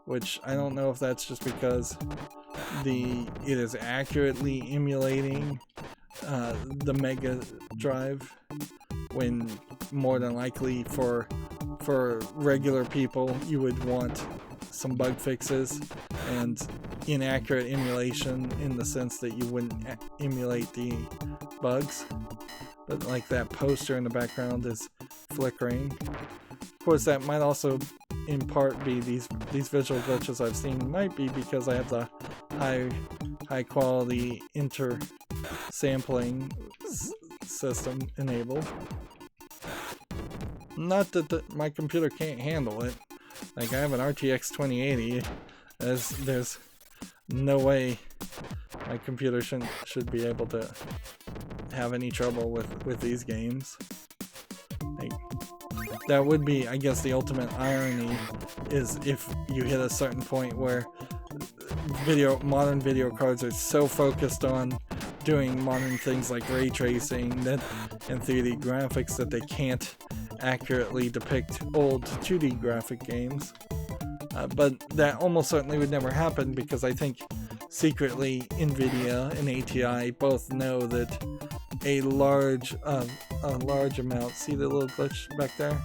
which I don't know if that's just because it is accurately emulating the Mega Drive, when more than likely for regular people you would want some bug fixes and inaccurate emulation in the sense that you wouldn't emulate the bugs. But like that poster in the background is flickering. Of course, that might also in part be these visual glitches I've seen might be because I have the high quality sampling system enabled. Not that my computer can't handle it. Like, I have an RTX 2080. There's no way my computer should be able to have any trouble with these games. Like, that would be, I guess, the ultimate irony is if you hit a certain point where modern video cards are so focused on doing modern things like ray tracing and 3D graphics that they can't accurately depict old 2D graphic games. But that almost certainly would never happen because I think secretly NVIDIA and ATI both know that a large amount, see the little glitch back there?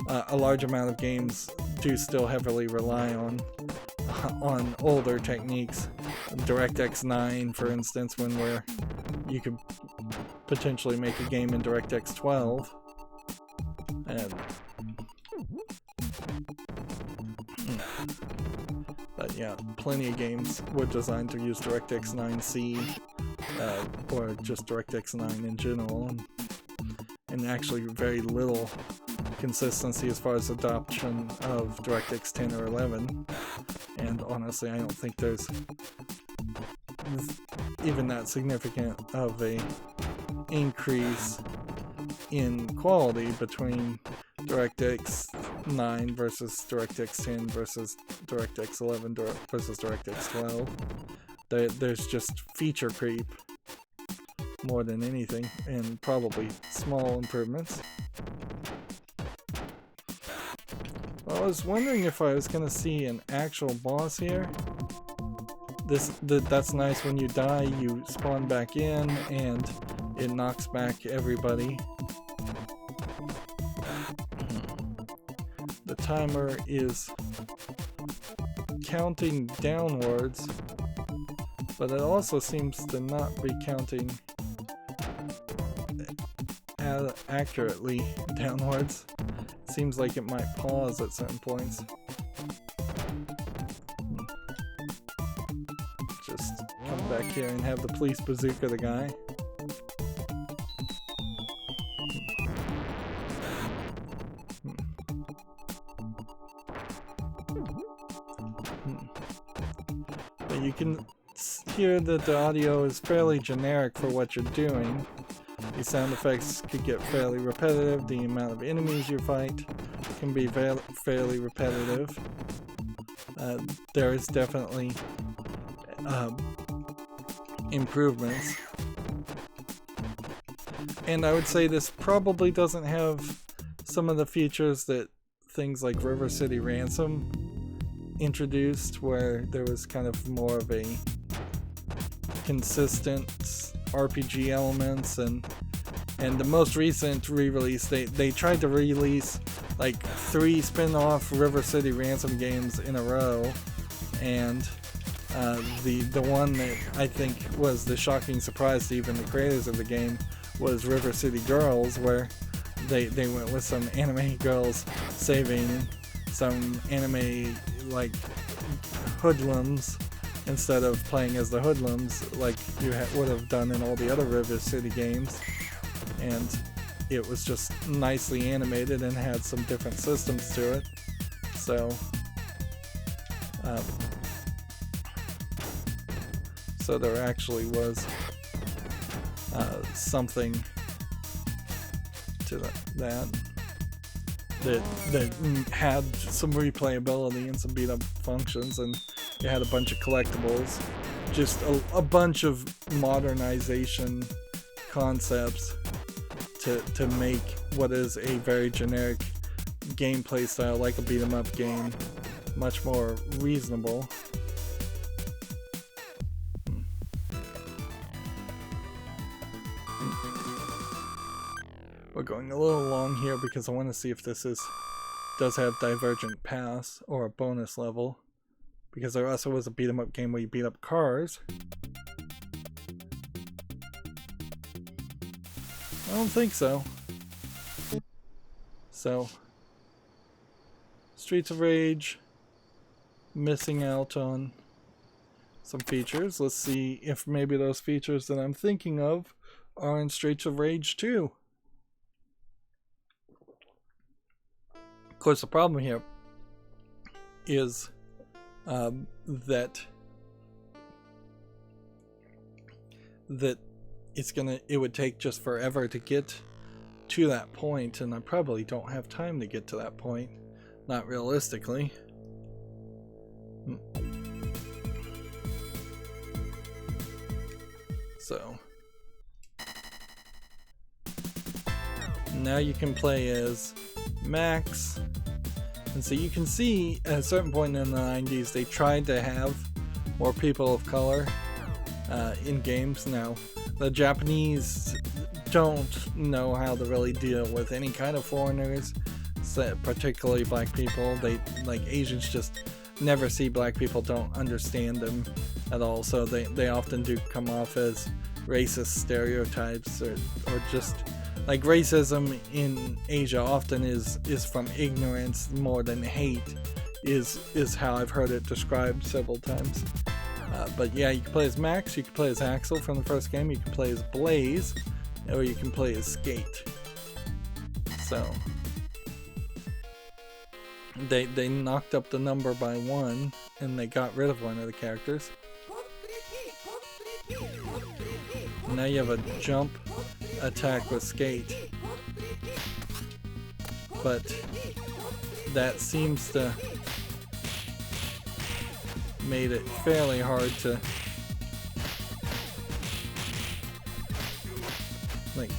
A large amount of games do still heavily rely on older techniques. DirectX 9, for instance, where you could potentially make a game in DirectX 12. But yeah, plenty of games were designed to use DirectX 9C, or just DirectX 9 in general, and actually very little consistency as far as adoption of DirectX 10 or 11. And honestly, I don't think there's even that significant of a increase in quality between DirectX 9 versus DirectX 10 versus DirectX 11 versus DirectX 12. There's just feature creep more than anything, and probably small improvements. I was wondering if I was gonna see an actual boss here. That's nice. When you die, you spawn back in, and it knocks back everybody. The timer is counting downwards but it also seems to not be counting accurately downwards. Seems like it might pause at certain points. Just come back here and have the police bazooka the guy. But you can hear that the audio is fairly generic for what you're doing. The sound effects could get fairly repetitive. The amount of enemies you fight can be fairly repetitive. There is definitely improvements. And I would say this probably doesn't have some of the features that things like River City Ransom introduced, where there was kind of more of a consistent RPG elements, and the most recent re-release, they tried to release like 3 spin-off River City Ransom games in a row, and the one that I think was the shocking surprise to even the creators of the game was River City Girls, where they went with some anime girls saving some anime like hoodlums instead of playing as the hoodlums like you would have done in all the other River City games. And it was just nicely animated and had some different systems to it. So so there actually was something to that had some replayability and some beat up functions, and it had a bunch of collectibles, just a bunch of modernization concepts to make what is a very generic gameplay style like a beat 'em up game much more reasonable. We're going a little long here because I want to see if this does have divergent paths or a bonus level, because there also was a beat 'em up game where you beat up cars. I don't think so. So, Streets of Rage, missing out on some features. Let's see if maybe those features that I'm thinking of are in Streets of Rage 2. Of course, the problem here is that it would take just forever to get to that point, and I probably don't have time to get to that point, not realistically. So now you can play as Max, and so you can see at a certain point in the 90s they tried to have more people of color in games. Now the Japanese don't know how to really deal with any kind of foreigners, particularly black people. They, like, Asians just never see black people, don't understand them at all, so they often do come off as racist stereotypes, or just like racism in Asia often is from ignorance more than hate, is how I've heard it described several times. But yeah, you can play as Max, you can play as Axel from the first game, you can play as Blaze, or you can play as Skate. So they knocked up the number by 1, and they got rid of one of the characters. Now you have a jump attack with Skate, but that seems to made it fairly hard to, like,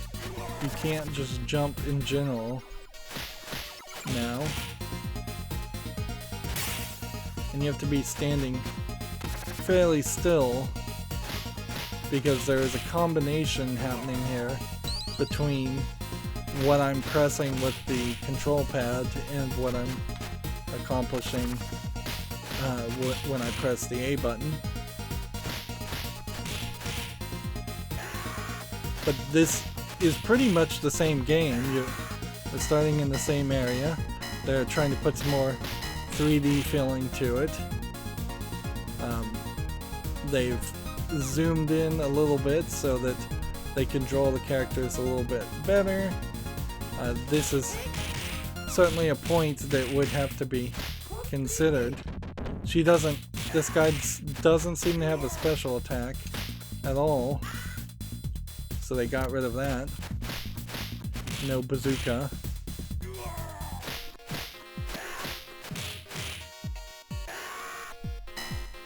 you can't just jump in general now, and you have to be standing fairly still because there is a combination happening here between what I'm pressing with the control pad and what I'm accomplishing when I press the A button. But this is pretty much the same game. You're starting in the same area. They're trying to put some more 3D feeling to it. They've zoomed in a little bit so that they can draw the characters a little bit better. This is certainly a point that would have to be considered. This guy doesn't seem to have a special attack at all, so they got rid of that. No bazooka.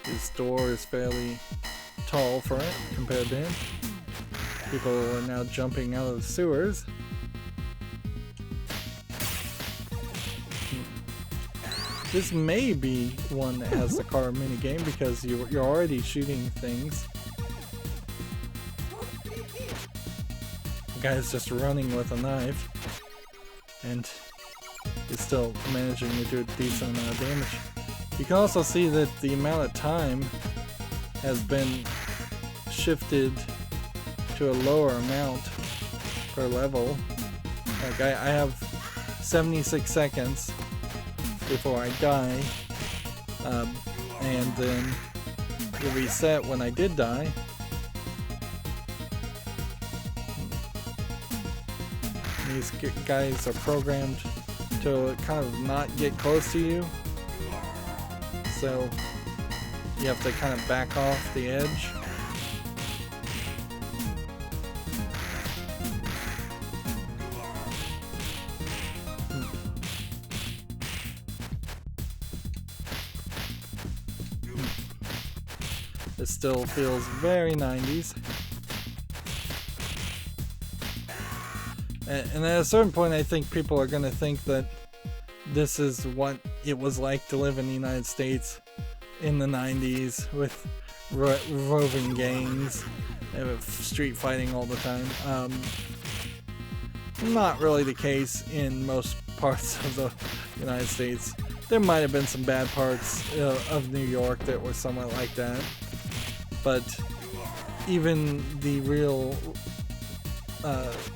His door is fairly tall for it compared to him. People are now jumping out of the sewers. This may be one that has the car minigame because you're already shooting things. The guy's just running with a knife and is still managing to do a decent amount of damage. You can also see that the amount of time has been shifted to a lower amount per level. Like I have 76 seconds before I die, and then it reset when I did die. These guys are programmed to kind of not get close to you, so you have to kind of back off the edge. It still feels very 90s. And at a certain point I think people are going to think that this is what it was like to live in the United States in the 90s with roving gangs and street fighting all the time. Not really the case in most parts of the United States. There might have been some bad parts of New York that were somewhat like that. But even the real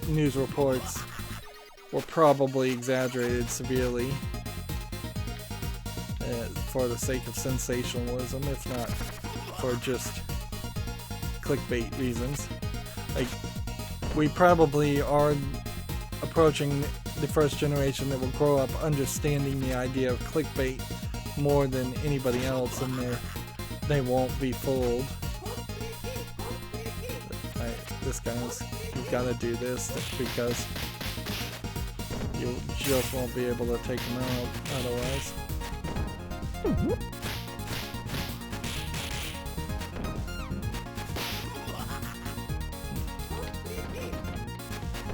news reports were probably exaggerated severely for the sake of sensationalism, if not for just clickbait reasons. Like, we probably are approaching the first generation that will grow up understanding the idea of clickbait more than anybody else, and they won't be fooled. This guy's, you gotta do this because you just won't be able to take him out otherwise.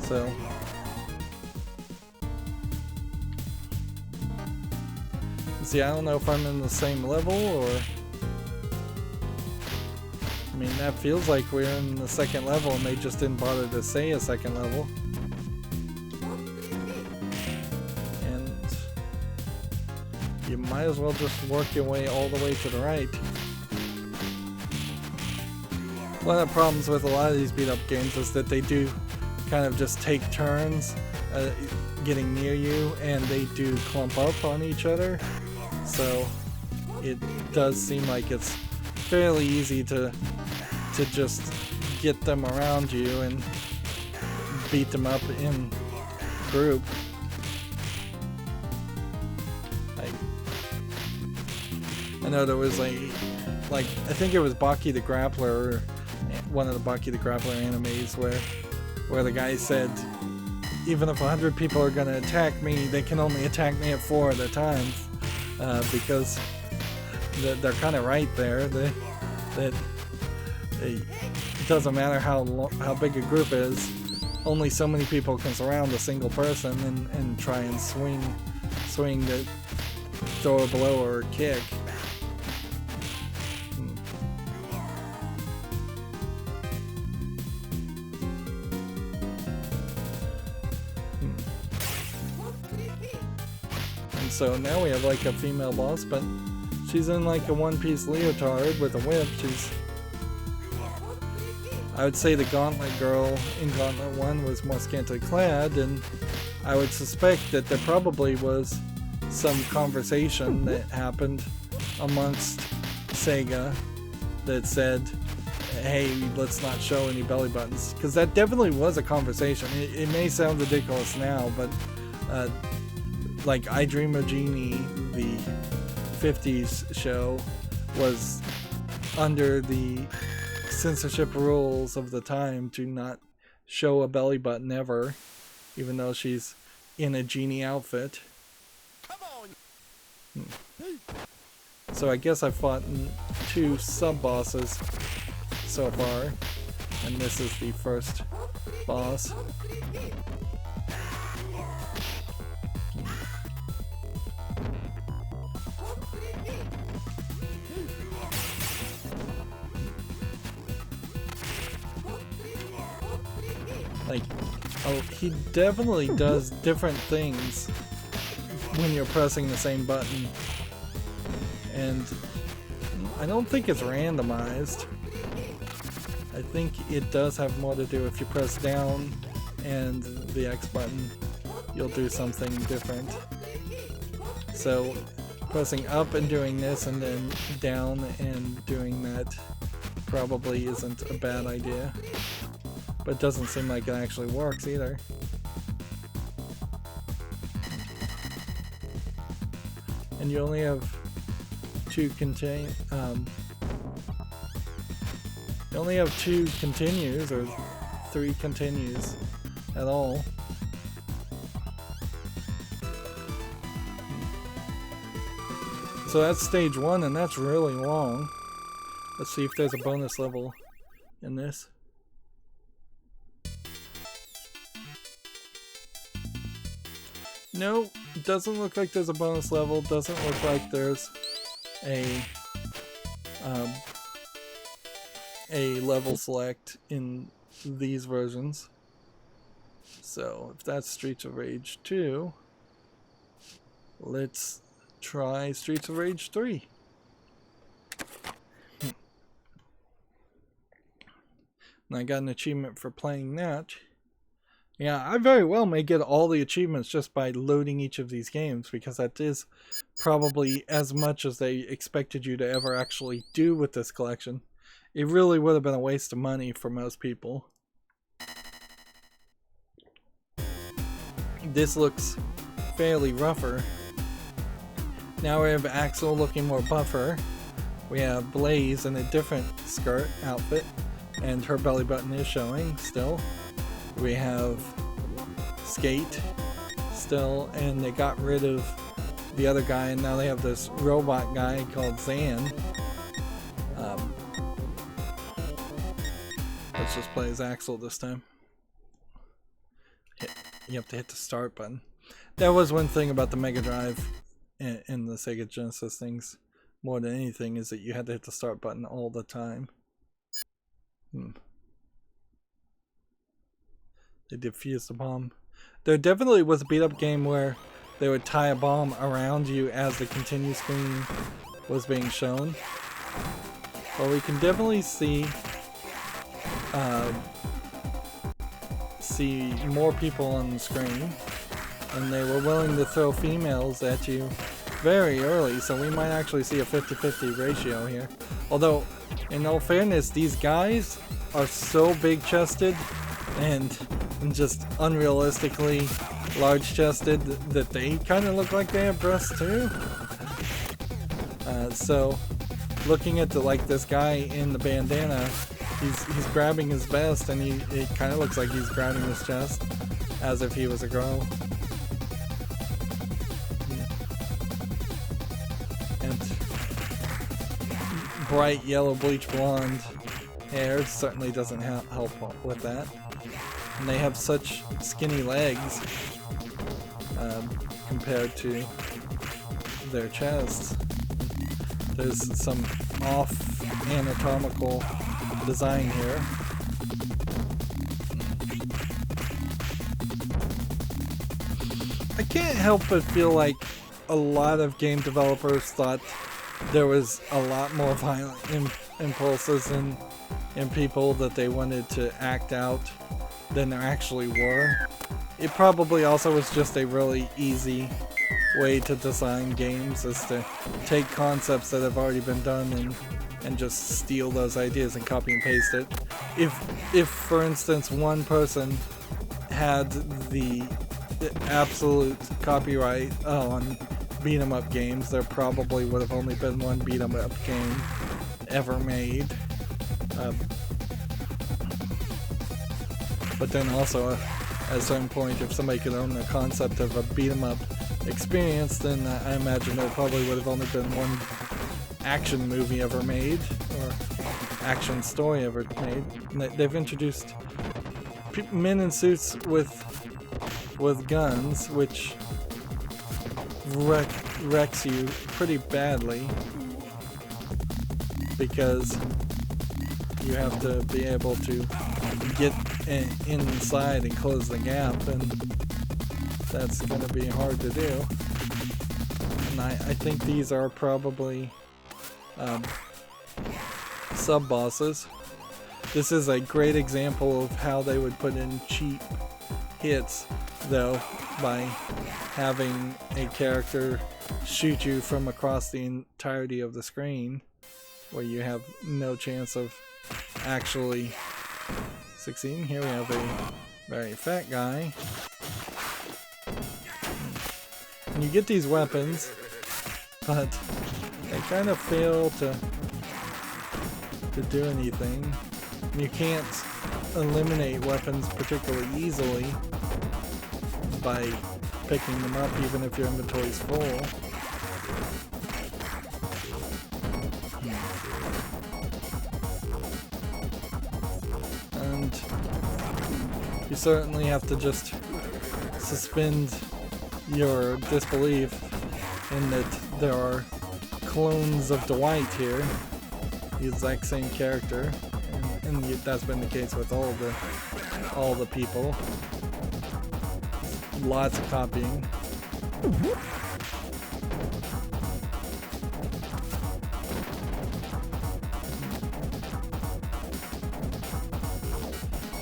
So see, I don't know if I'm in the same level or I mean, that feels like we're in the second level and they just didn't bother to say a second level. And you might as well just work your way all the way to the right. One of the problems with a lot of these beat-up games is that they do kind of just take turns getting near you, and they do clump up on each other. So it does seem like it's fairly easy to just get them around you and beat them up in group. I know there was like I think it was Baki the Grappler, one of the Baki the Grappler animes, where the guy said, even if 100 people are gonna attack me, they can only attack me at 4 at a time, because they're kind of right there. It doesn't matter how big a group is, only so many people can surround a single person and try and swing to throw a blow or a kick. And so now we have like a female boss, but she's in like a one-piece leotard with a whip. I would say the Gauntlet girl in Gauntlet 1 was more scantily clad, and I would suspect that there probably was some conversation that happened amongst Sega that said, hey, let's not show any belly buttons. Because that definitely was a conversation. It may sound ridiculous now, but like I Dream of Jeannie, the 50s show, was under the censorship rules of the time to not show a belly button ever, even though she's in a genie outfit. So I guess I've fought 2 sub-bosses so far, and this is the first boss. Like, oh, he definitely does different things when you're pressing the same button. And I don't think it's randomized. I think it does have more to do if you press down and the X button, you'll do something different. So pressing up and doing this and then down and doing that probably isn't a bad idea. But it doesn't seem like it actually works either. And you only have 2 continues, or 3 continues at all. So that's stage 1, and that's really long. Let's see if there's a bonus level in this. No, doesn't look like there's a bonus level. Doesn't look like there's a level select in these versions. So if that's Streets of Rage 2, let's try Streets of Rage 3. And I got an achievement for playing that. Yeah, I very well may get all the achievements just by loading each of these games, because that is probably as much as they expected you to ever actually do with this collection. It really would have been a waste of money for most people. This looks fairly rougher. Now we have Axel looking more buffer. We have Blaze in a different skirt outfit, and her belly button is showing still. We have Skate still, and they got rid of the other guy, and now they have this robot guy called Zan. Let's just play as Axel this time. You have to hit the start button. That was one thing about the Mega Drive and the Sega Genesis things, more than anything, is that you had to hit the start button all the time. They defused the bomb. There definitely was a beat-up game where they would tie a bomb around you as the continue screen was being shown. But we can definitely see more people on the screen, and they were willing to throw females at you very early, so we might actually see a 50-50 ratio here. Although, in all fairness, these guys are so big-chested and just unrealistically large-chested that they kind of look like they have breasts too. So, looking at this guy in the bandana, he's grabbing his vest, and it kind of looks like he's grabbing his chest as if he was a girl. And bright yellow bleach blonde hair certainly doesn't help with that. And they have such skinny legs compared to their chests. There's some off anatomical design here. I can't help but feel like a lot of game developers thought there was a lot more violent impulses in and people that they wanted to act out than there actually were. It probably also was just a really easy way to design games, is to take concepts that have already been done and just steal those ideas and copy and paste it. If for instance one person had the absolute copyright on beat 'em up games, there probably would have only been one beat 'em up game ever made. But then also at a certain point, if somebody could own the concept of a beat 'em up experience, then I imagine there probably would have only been one action movie ever made, or action story ever made. And they've introduced men in suits with guns, which wrecks you pretty badly, because you have to be able to get inside and close the gap, and that's going to be hard to do. And I think these are probably sub-bosses. This is a great example of how they would put in cheap hits, though, by having a character shoot you from across the entirety of the screen, where you have no chance of actually succeeding. Here we have a very fat guy. And you get these weapons, but they kind of fail to do anything. You can't eliminate weapons particularly easily by picking them up, even if your inventory is full. And you certainly have to just suspend your disbelief in that there are clones of Dwight here, the exact same character, and that's been the case with all the people. Lots of copying.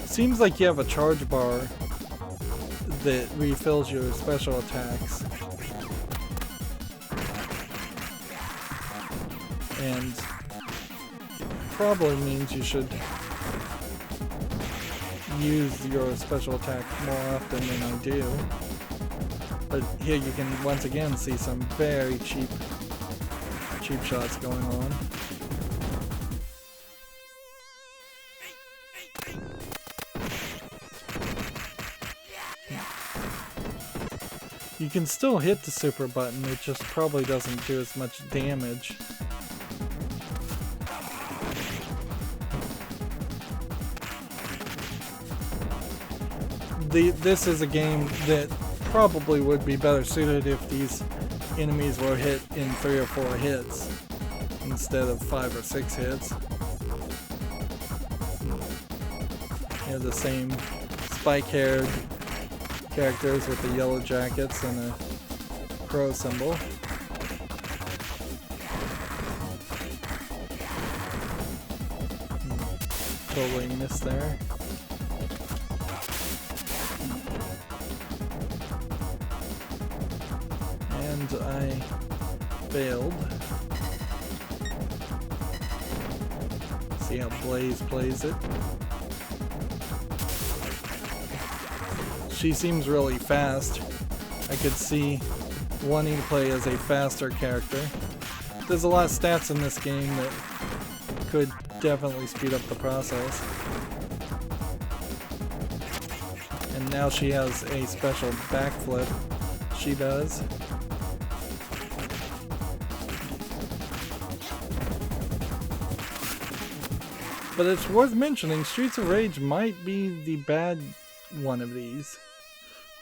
Seems like you have a charge bar that refills your special attacks. And probably means you should use your special attack more often than I do. But here you can once again see some very cheap shots going on. You can still hit the super button, it just probably doesn't do as much damage. This is a game that probably would be better suited if these enemies were hit in 3 or 4 hits instead of 5 or 6 hits. You have the same spike-haired characters with the yellow jackets and a crow symbol. Totally missed there. And I failed. See how Blaze plays it. She seems really fast. I could see wanting to play as a faster character. There's a lot of stats in this game that could definitely speed up the process. And now she has a special backflip. She does. But it's worth mentioning, Streets of Rage might be the bad one of these.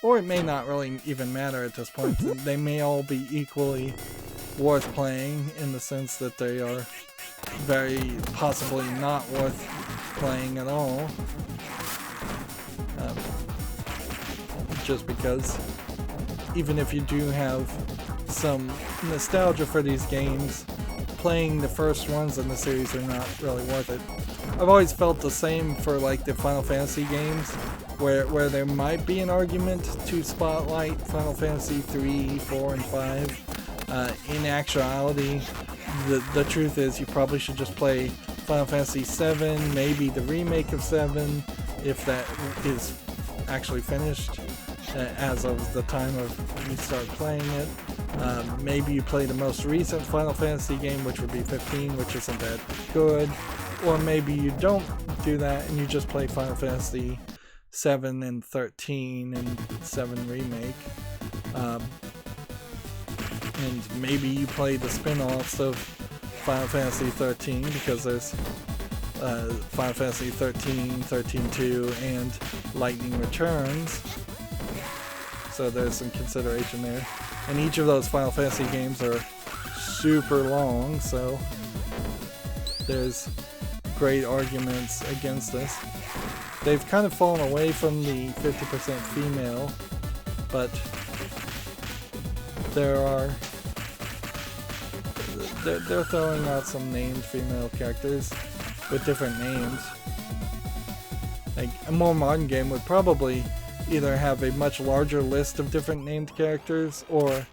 Or it may not really even matter at this point. They may all be equally worth playing, in the sense that they are very possibly not worth playing at all. Just because even if you do have some nostalgia for these games, playing the first ones in the series are not really worth it. I've always felt the same for like the Final Fantasy games, where there might be an argument to spotlight Final Fantasy 3, 4, and 5. In actuality, the truth is you probably should just play Final Fantasy 7, maybe the remake of 7, if that is actually finished as of the time of you start playing it. Maybe you play the most recent Final Fantasy game, which would be 15, which isn't that good. Or maybe you don't do that and you just play Final Fantasy 7 and 13 and 7 Remake. And maybe you play the spin-offs of Final Fantasy 13, because there's Final Fantasy 13, 13-2, and Lightning Returns. So there's some consideration there. And each of those Final Fantasy games are super long, so there's great arguments against this. They've kind of fallen away from the 50% female, but they're throwing out some named female characters with different names. Like a more modern game would probably either have a much larger list of different named characters, or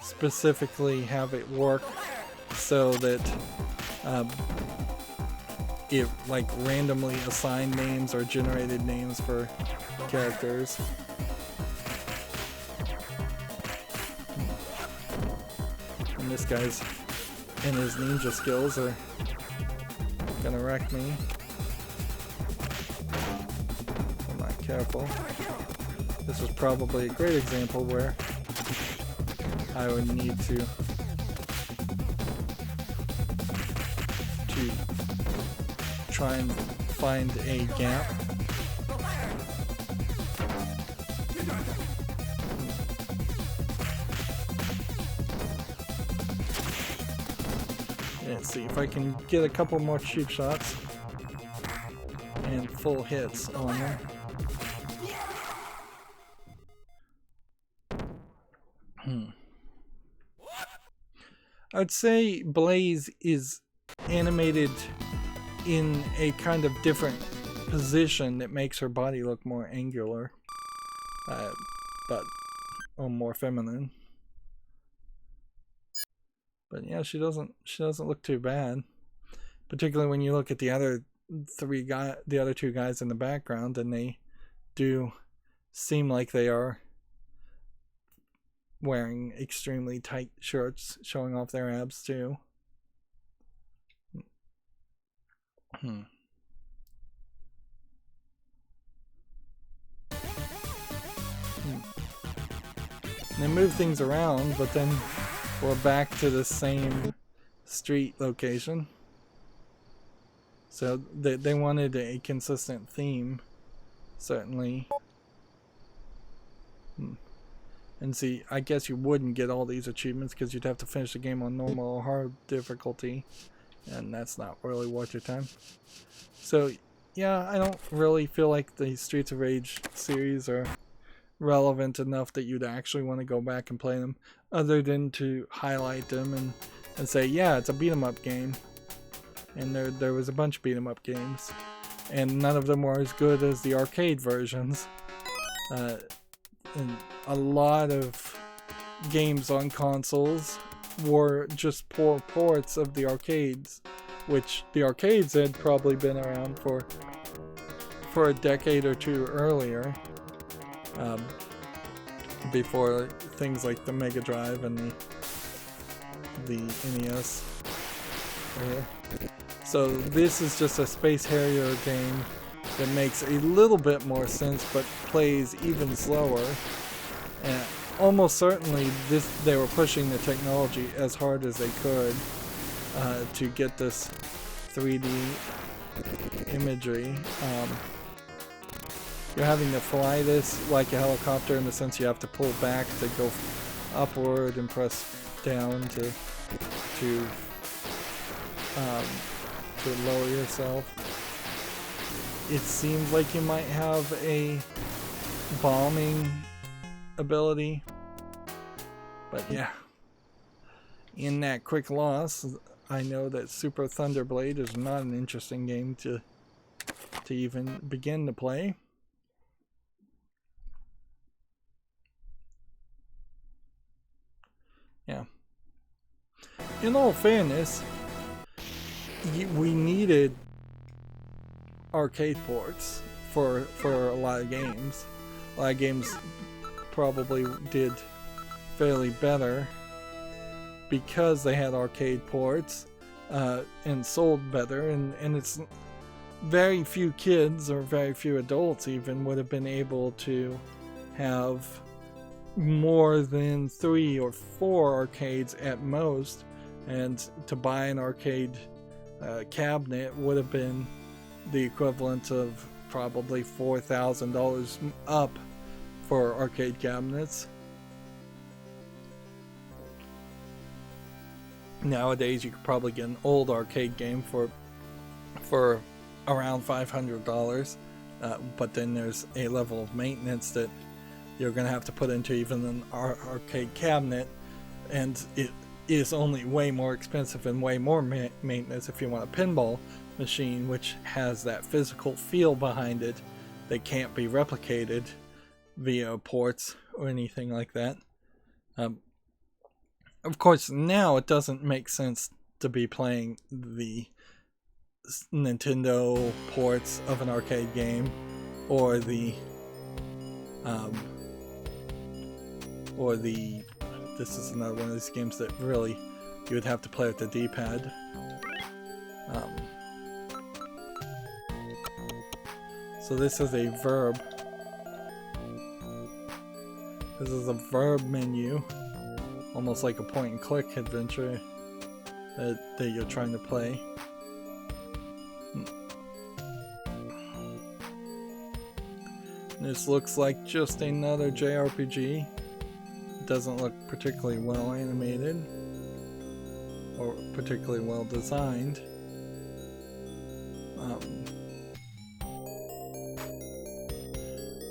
specifically have it work so that it like randomly assigned names or generated names for characters. And this guy's and his ninja skills are gonna wreck me. I'm not careful. This was probably a great example where I would need to try and find a gap. Let's see if I can get a couple more cheap shots and full hits on them. I'd say Blaze is animated in a kind of different position that makes her body look more angular, but more feminine. But yeah, she doesn't look too bad, particularly when you look at the other two guys in the background, and they do seem like they are wearing extremely tight shirts, showing off their abs too. They move things around, but then we're back to the same street location. So they wanted a consistent theme, certainly. And see, I guess you wouldn't get all these achievements because you'd have to finish the game on normal or hard difficulty, and that's not really worth your time. So yeah, I don't really feel like the Streets of Rage series are relevant enough that you'd actually want to go back and play them, other than to highlight them and say, yeah, it's a beat 'em up game. And there was a bunch of beat 'em up games, and none of them were as good as the arcade versions. And a lot of games on consoles were just poor ports of the arcades, which the arcades had probably been around for a decade or two earlier, before things like the Mega Drive and the NES. So this is just a Space Harrier game that makes a little bit more sense, but plays even slower. And almost certainly they were pushing the technology as hard as they could to get this 3D imagery. You're having to fly this like a helicopter, in the sense you have to pull back to go upward and press down to lower yourself. It seems like you might have a bombing ability, but yeah, in that quick loss, I know that Super Thunderblade is not an interesting game to even begin to play. Yeah. In all fairness, we needed arcade ports for a lot of games. A lot of games probably did fairly better because they had arcade ports and sold better, and it's very few kids or very few adults even would have been able to have more than 3 or 4 arcades at most, and to buy an arcade cabinet would have been the equivalent of probably $4,000 up for arcade cabinets. Nowadays you could probably get an old arcade game for around $500, but then there's a level of maintenance that you're going to have to put into even an arcade cabinet, and it is only way more expensive and way more maintenance if you want a pinball machine, which has that physical feel behind it that can't be replicated via ports or anything like that. Of course, now it doesn't make sense to be playing the Nintendo ports of an arcade game, or the this is another one of these games that really you would have to play with the D-pad. So this is a verb. This is a verb menu, almost like a point-and-click adventure that you're trying to play. This looks like just another JRPG. It doesn't look particularly well animated or particularly well designed.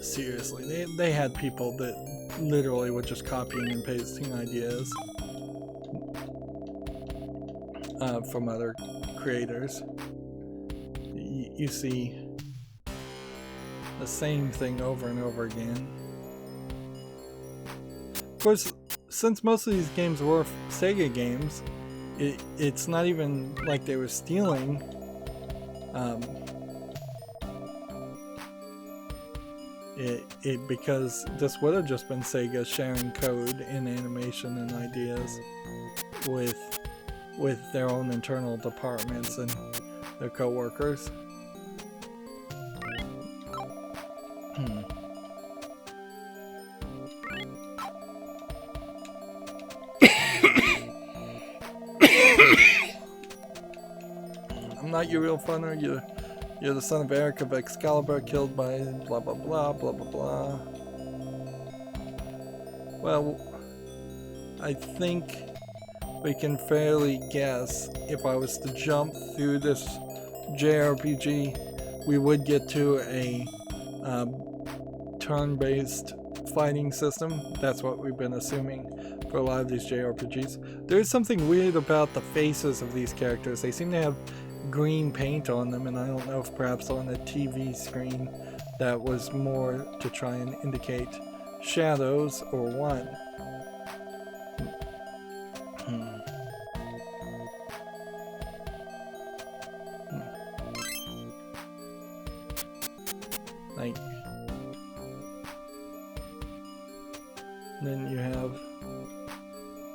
Seriously, they had people that literally were just copying and pasting ideas from other creators. You see the same thing over and over again. Of course, since most of these games were Sega games, it's not even like they were stealing. Because this would have just been Sega sharing code and animation and ideas with their own internal departments and their co-workers. I'm not your real funner, you're the son of Eric of Excalibur, killed by blah blah blah blah blah blah. Well, I think we can fairly guess if I was to jump through this JRPG, we would get to a turn-based fighting system. That's what we've been assuming for a lot of these JRPGs. There's something weird about the faces of these characters. They seem to have green paint on them, and I don't know if perhaps on a TV screen that was more to try and indicate shadows or what. Like, then you have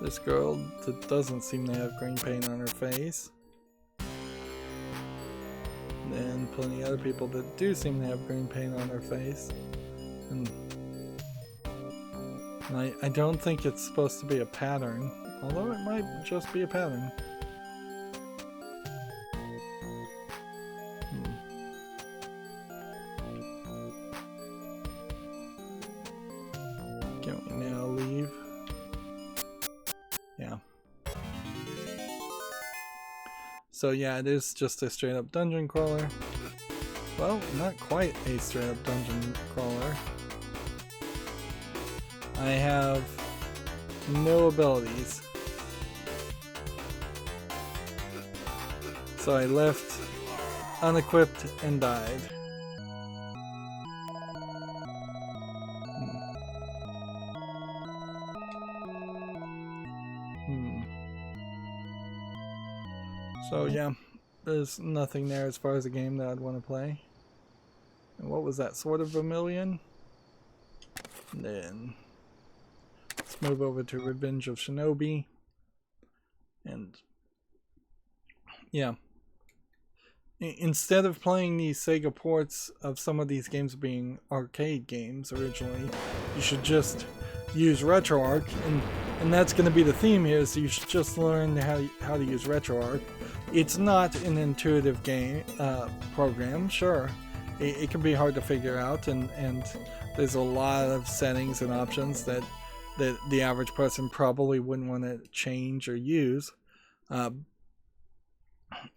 this girl that doesn't seem to have green paint on her face. And plenty of other people that do seem to have green paint on their face. And I don't think it's supposed to be a pattern, although it might just be a pattern. Can we now leave? Yeah. So yeah, it is just a straight up dungeon crawler. Well, not quite a straight up dungeon crawler. I have no abilities. So I left unequipped and died. So yeah, there's nothing there as far as a game that I'd want to play. And what was that, Sword of Vermilion? And then let's move over to Revenge of Shinobi. And yeah, instead of playing these Sega ports of some of these games being arcade games originally, you should just use RetroArch, and that's going to be the theme here, so you should just learn how to use RetroArch. It's not an intuitive game program, sure. It can be hard to figure out, and there's a lot of settings and options that the average person probably wouldn't want to change or use.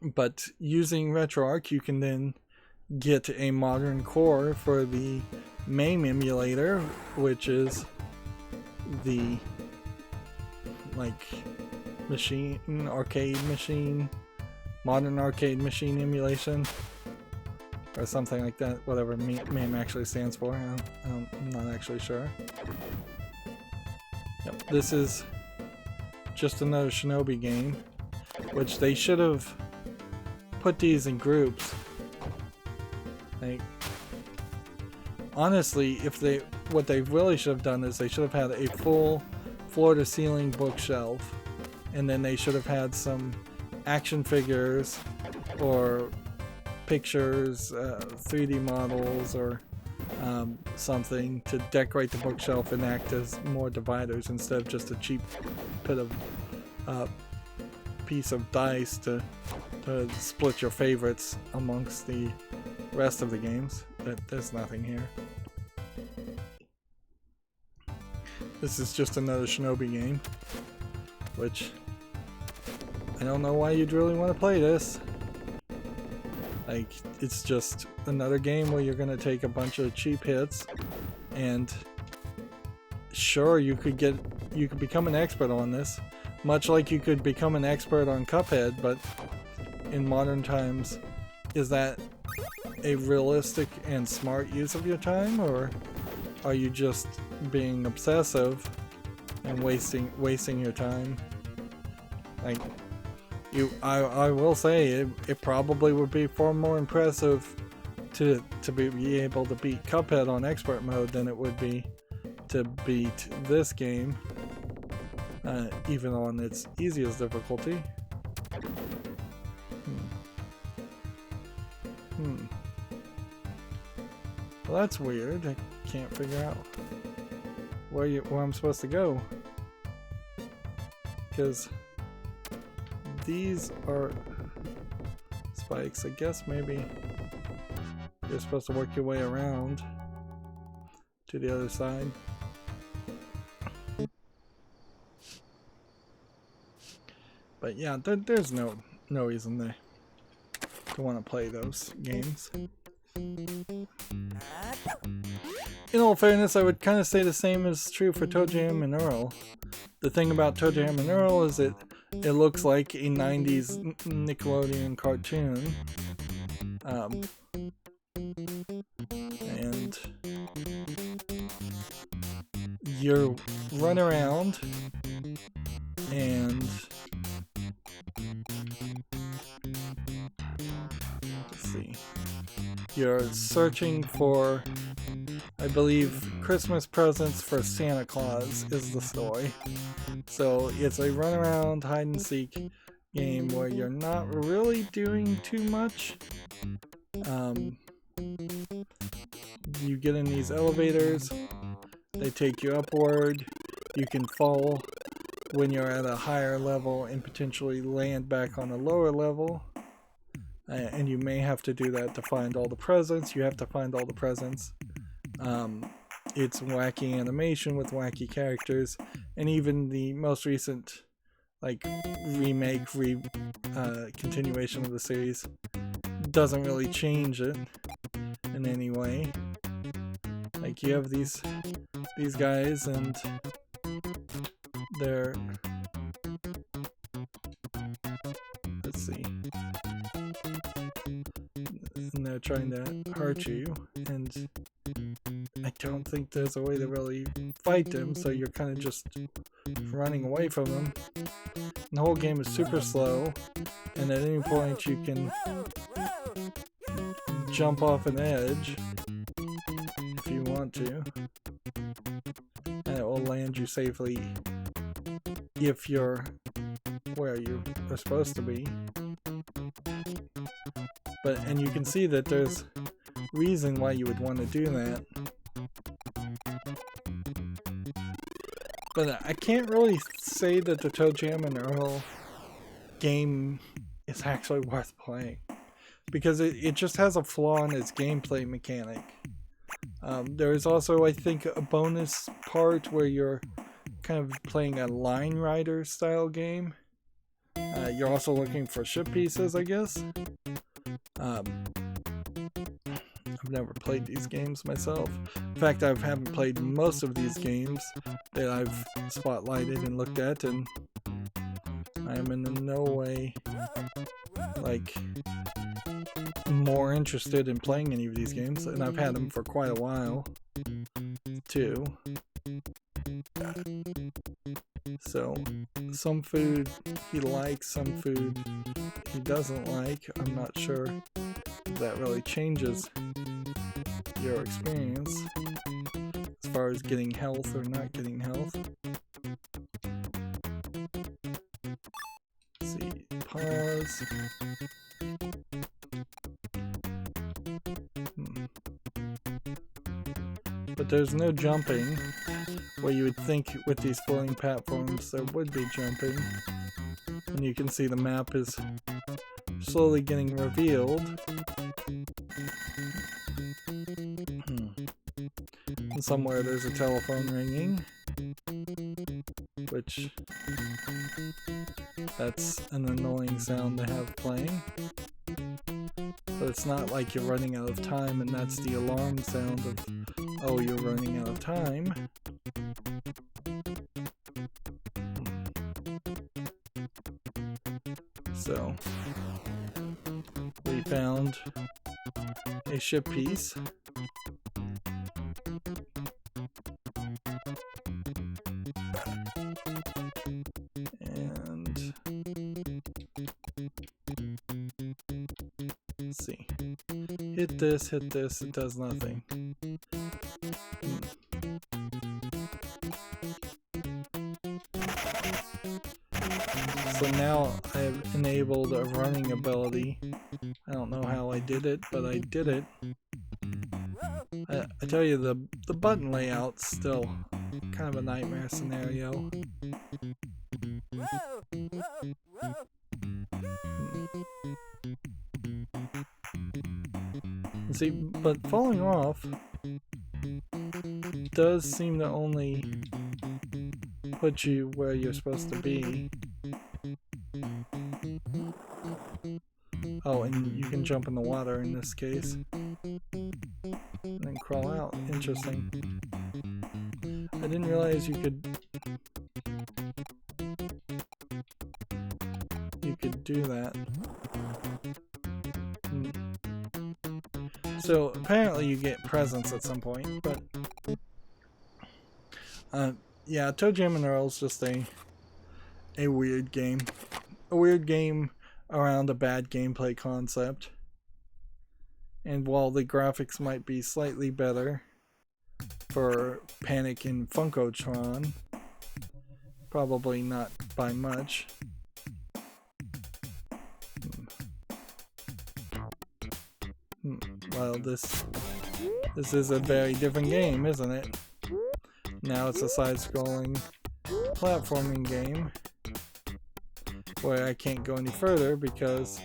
But using RetroArch, you can then get a modern core for the MAME emulator, which is the arcade machine, modern arcade machine emulation, or something like that, whatever MAME actually stands for. I'm not actually sure. Yep, this is just another Shinobi game, which they should have put these in groups. Like, honestly, what they really should have done is they should have had a full floor-to-ceiling bookshelf, and then they should have had some action figures or pictures, 3D models, or something to decorate the bookshelf and act as more dividers instead of just a cheap bit of piece of dice to split your favorites amongst the rest of the games. There's nothing here. This is just another Shinobi game, which I don't know why you'd really want to play this. Like, it's just another game where you're gonna take a bunch of cheap hits, and sure, you could become an expert on this, much like you could become an expert on Cuphead, but in modern times, is that a realistic and smart use of your time, or are you just being obsessive and wasting your time? Like, I will say it probably would be far more impressive to be able to beat Cuphead on expert mode than it would be to beat this game, even on its easiest difficulty. Well, that's weird. I can't figure out where I'm supposed to go, because these are spikes. I guess maybe you're supposed to work your way around to the other side. But yeah, there's no reason to want to play those games. In all fairness, I would kind of say the same is true for ToeJam and Earl. The thing about ToeJam and Earl is it looks like a 90s Nickelodeon cartoon. And you run around and let's see. You're searching for, I believe, Christmas presents for Santa Claus is the story. So it's a run around hide and seek game where you're not really doing too much. You get in these elevators, they take you upward, you can fall when you're at a higher level and potentially land back on a lower level. And you may have to do that to find all the presents. You have to find all the presents. It's wacky animation with wacky characters, and even the most recent continuation of the series doesn't really change it in any way. Like, you have these guys, and they're, let's see, and they're trying to hurt you, and I don't think there's a way to really fight them, so you're kind of just running away from them. And the whole game is super slow, and at any point you can jump off an edge if you want to, and it will land you safely if you're where you are supposed to be. And you can see that there's reason why you would want to do that. But I can't really say that the ToeJam and Earl game is actually worth playing, because it just has a flaw in its gameplay mechanic. There is also, I think, a bonus part where you're kind of playing a line rider style game. You're also looking for ship pieces, I guess. I've never played these games myself. In fact, I haven't played most of these games that I've spotlighted and looked at, and I am in no way like more interested in playing any of these games, and I've had them for quite a while too. So some food he likes, some food he doesn't like. I'm not sure if that really changes your experience as far as getting health or not getting health. Let's see, pause. But there's no jumping, where you would think with these floating platforms there would be jumping. And you can see the map is slowly getting revealed. And somewhere there's a telephone ringing, which that's an annoying sound to have playing. But it's not like you're running out of time and that's the alarm sound of, oh, you're running out of time. So we found a ship piece. And let's see. Hit this, it does nothing. So now I have enabled a running ability. I don't know how I did it, but I did it. I tell you, the button layout's still kind of a nightmare scenario. See, but falling off does seem to only put you where you're supposed to be. Oh, and you can jump in the water in this case. And then crawl out. Interesting. I didn't realize you could do that. So apparently you get presents at some point, but yeah, ToeJam and Earl's just a weird game. A weird game around a bad gameplay concept. And while the graphics might be slightly better for Panic and Funkotron, probably not by much. Well, this is a very different game, isn't it? Now it's a side-scrolling platforming game where I can't go any further because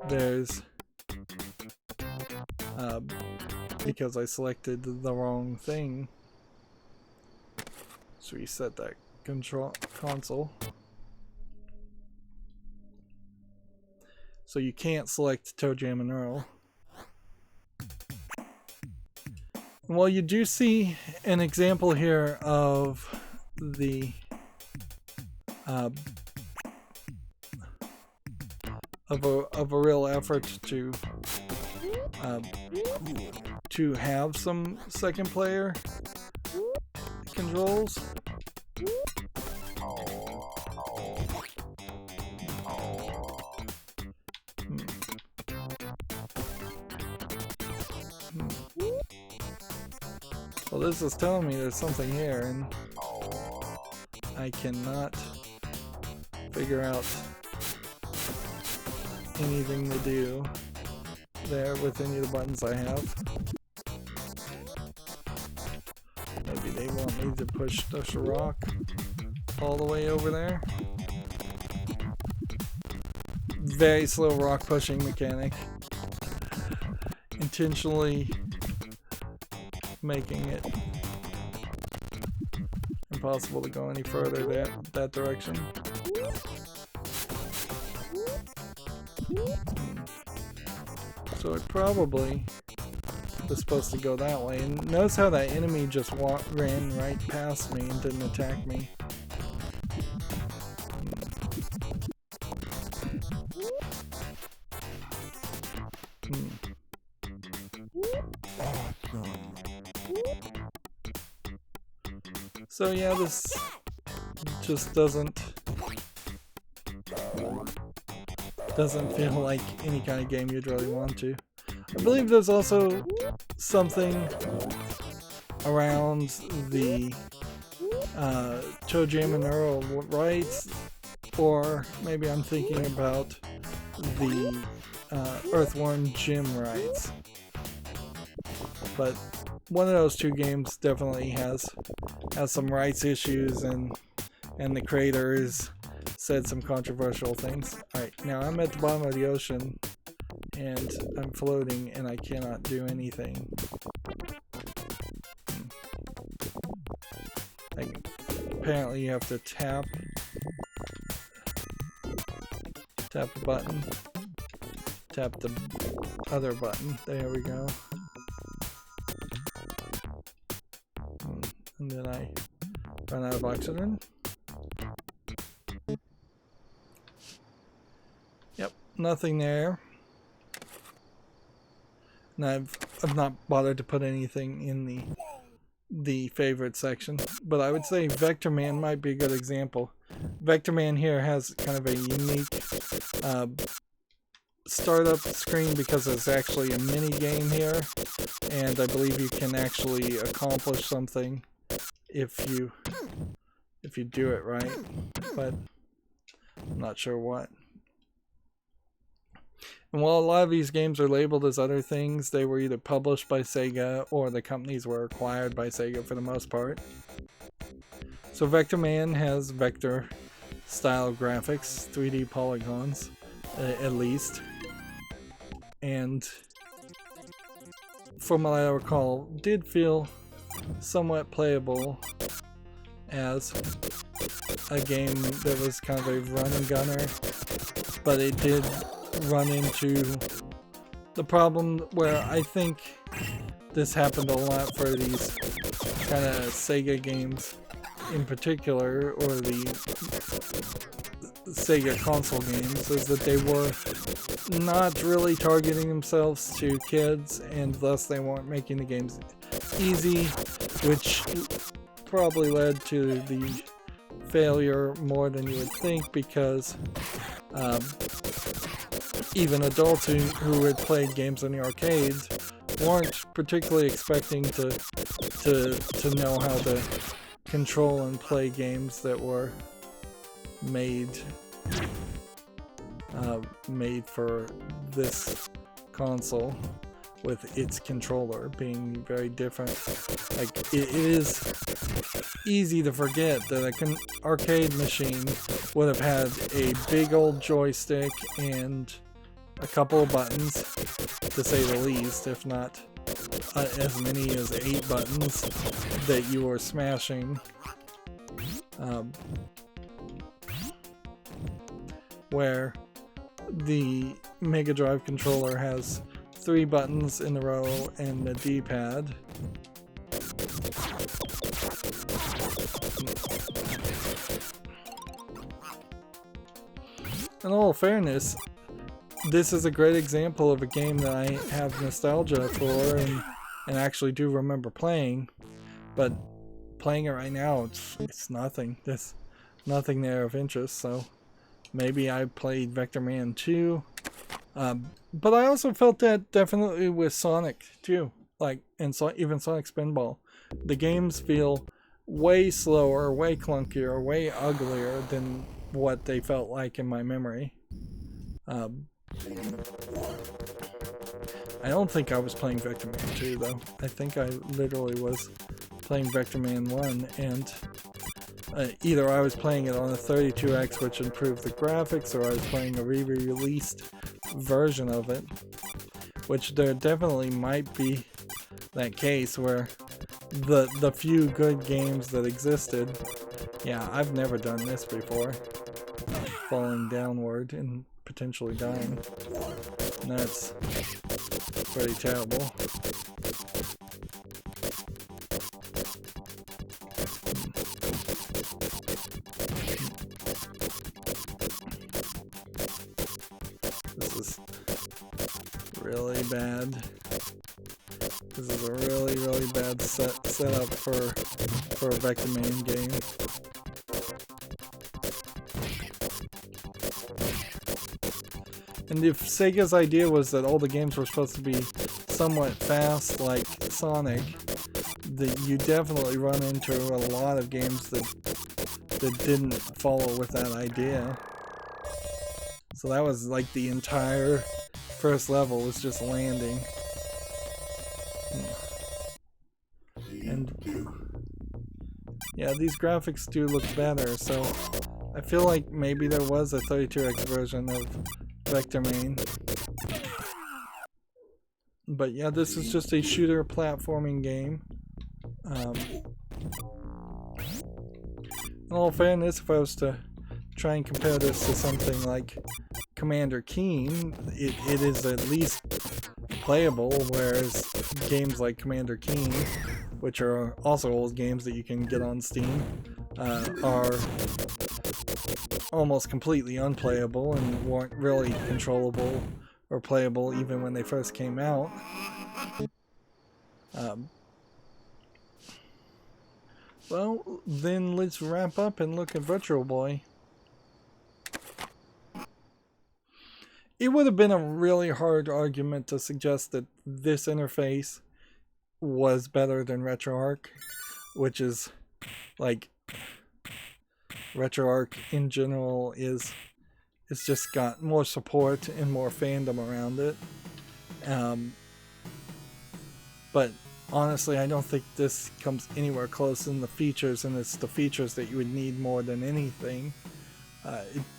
there's because I selected the wrong thing. Let's reset that console. So you can't select ToeJam and Earl. Well, you do see an example here of the of a real effort to to have some second player controls. Well, this is telling me there's something here, and I cannot figure out anything to do there with any of the buttons I have. Maybe they want me to push the rock all the way over there. Very slow rock pushing mechanic. Intentionally making it impossible to go any further that direction. So it probably was supposed to go that way. And notice how that enemy just ran right past me and didn't attack me. So yeah, this just doesn't feel like any kind of game you'd really want to. I believe there's also something around the Toe Jam and Earl rights, or maybe I'm thinking about the Earthworm Jim rights. But one of those two games definitely has some rights issues, and the creator has said some controversial things. Alright, now I'm at the bottom of the ocean and I'm floating and I cannot do anything. Apparently you have to tap the button, tap the other button. There we go. And then I run out of oxygen. Yep, nothing there. And I've not bothered to put anything in the favorite section, but I would say Vector Man might be a good example. Vector Man here has kind of a unique startup screen because it's actually a mini game here, and I believe you can actually accomplish something if you do it right, but I'm not sure what. And while a lot of these games are labeled as other things, they were either published by Sega or the companies were acquired by Sega for the most part. So Vector Man has vector style graphics, 3D polygons at least, and from what I recall did feel somewhat playable as a game that was kind of a run and gunner, but it did run into the problem where I think this happened a lot for these kind of Sega games in particular, or the Sega console games, is that they were not really targeting themselves to kids, and thus they weren't making the games easy, which probably led to the failure more than you would think, because even adults who had played games in the arcades weren't particularly expecting to know how to control and play games that were made for this console, with its controller being very different. Like, it is easy to forget that an arcade machine would have had a big old joystick and a couple of buttons, to say the least, if not as many as 8 buttons that you were smashing. Where the Mega Drive controller has 3 buttons in a row and a D-pad. In all fairness, this is a great example of a game that I have nostalgia for and actually do remember playing, but playing it right now, it's nothing. There's nothing there of interest, so maybe I played Vector Man 2. But I also felt that definitely with Sonic too, like, and so even Sonic Spinball. The games feel way slower, way clunkier, way uglier than what they felt like in my memory. I don't think I was playing Vector Man 2 though. I think I literally was playing Vector Man 1, and either I was playing it on a 32X, which improved the graphics, or I was playing a re-released version of it, which there definitely might be that case where the few good games that existed, yeah, I've never done this before, falling downward and potentially dying, and that's pretty terrible. This is really bad. This is a really, really bad setup for a Vector Man game. And if Sega's idea was that all the games were supposed to be somewhat fast like Sonic, you definitely run into a lot of games that didn't follow with that idea. So that was like the entire first level was just landing. And yeah, these graphics do look better, so I feel like maybe there was a 32X version of Vector Man. But yeah, this is just a shooter platforming game. In all fairness, if I was to try and compare this to something like Commander Keen, it is at least playable, whereas games like Commander Keen, which are also old games that you can get on Steam, are almost completely unplayable and weren't really controllable or playable even when they first came out. Well, then let's wrap up and look at Virtualboy. It would have been a really hard argument to suggest that this interface was better than RetroArch, which is like RetroArch in general it's just got more support and more fandom around it. But honestly, I don't think this comes anywhere close in the features, and it's the features that you would need more than anything.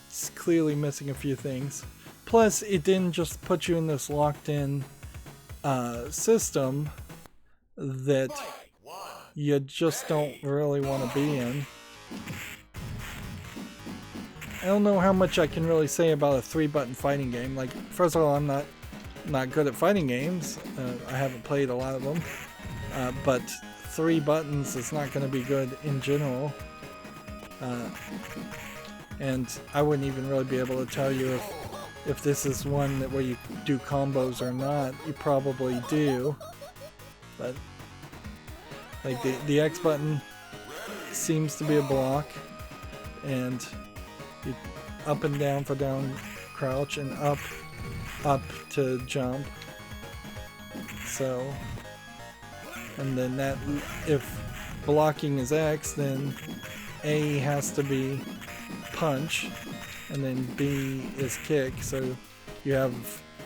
It's clearly missing a few things. Plus, it didn't just put you in this locked-in system that you just don't really want to be in. I don't know how much I can really say about a 3-button fighting game. Like, first of all, I'm not good at fighting games. I haven't played a lot of them. But 3 buttons is not going to be good in general. And I wouldn't even really be able to tell you if this is one where you do combos or not. You probably do. But like the X button seems to be a block, and you up and down for down crouch, and up to jump. So, and then that, if blocking is X, then A has to be punch, and then B is kick. So you have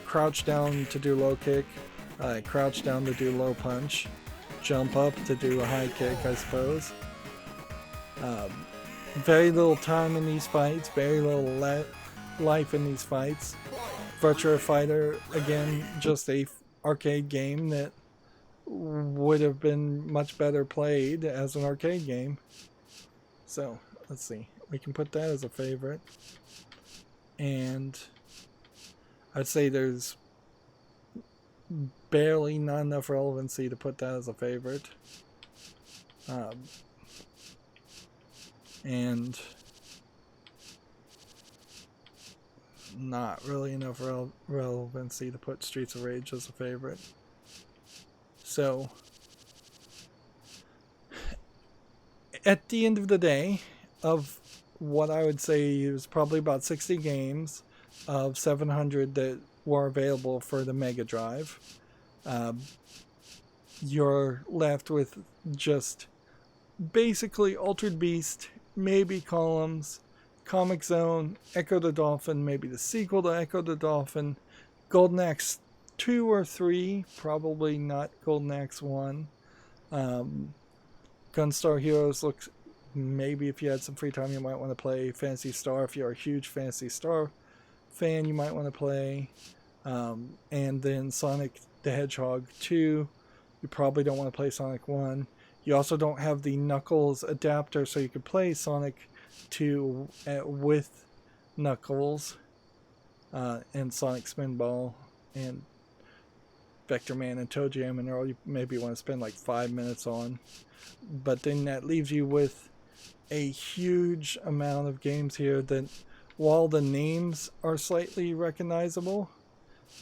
crouch down to do low kick, crouch down to do low punch, jump up to do a high kick, I suppose. Very little time in these fights, very little life in these fights. Virtua Fighter, again, just a arcade game that would have been much better played as an arcade game. So, let's see. We can put that as a favorite. And I'd say there's barely not enough relevancy to put that as a favorite. And not really enough relevancy to put Streets of Rage as a favorite. So, at the end of the day, of what I would say is probably about 60 games of 700 that were available for the Mega Drive, you're left with just basically Altered Beast, maybe Columns, Comic Zone, Echo the Dolphin, maybe the sequel to Echo the Dolphin, Golden Axe 2 or 3, probably not Golden Axe 1. Gunstar Heroes looks, maybe if you had some free time you might want to play. Phantasy Star, if you're a huge Phantasy Star fan, you might want to play. And then Sonic the Hedgehog 2, you probably don't want to play Sonic 1. You also don't have the Knuckles adapter, so you could play Sonic 2 with Knuckles and Sonic Spinball and Vector Man and Toe Jam and Earl. You maybe want to spend like 5 minutes on. But then that leaves you with a huge amount of games here that, while the names are slightly recognizable,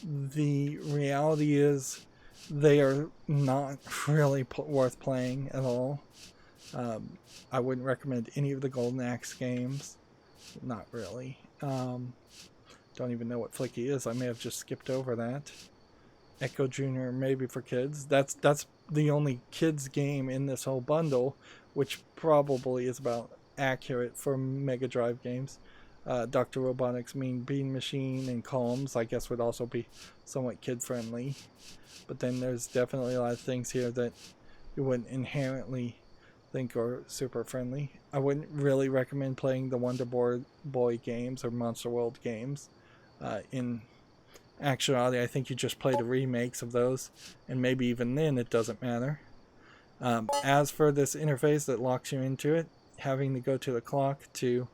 the reality is they are not really worth playing at all. I wouldn't recommend any of the Golden Axe games. Not really. Don't even know what Flicky is. I may have just skipped over that. Echo Jr. maybe for kids. That's the only kids game in this whole bundle, which probably is about accurate for Mega Drive games. Dr. Robotnik's Mean Bean Machine and Columns, I guess, would also be somewhat kid-friendly. But then there's definitely a lot of things here that you wouldn't inherently think are super friendly. I wouldn't really recommend playing the Wonder Boy games or Monster World games. In actuality, I think you just play the remakes of those, and maybe even then it doesn't matter. As for this interface that locks you into it, having to go to the clock to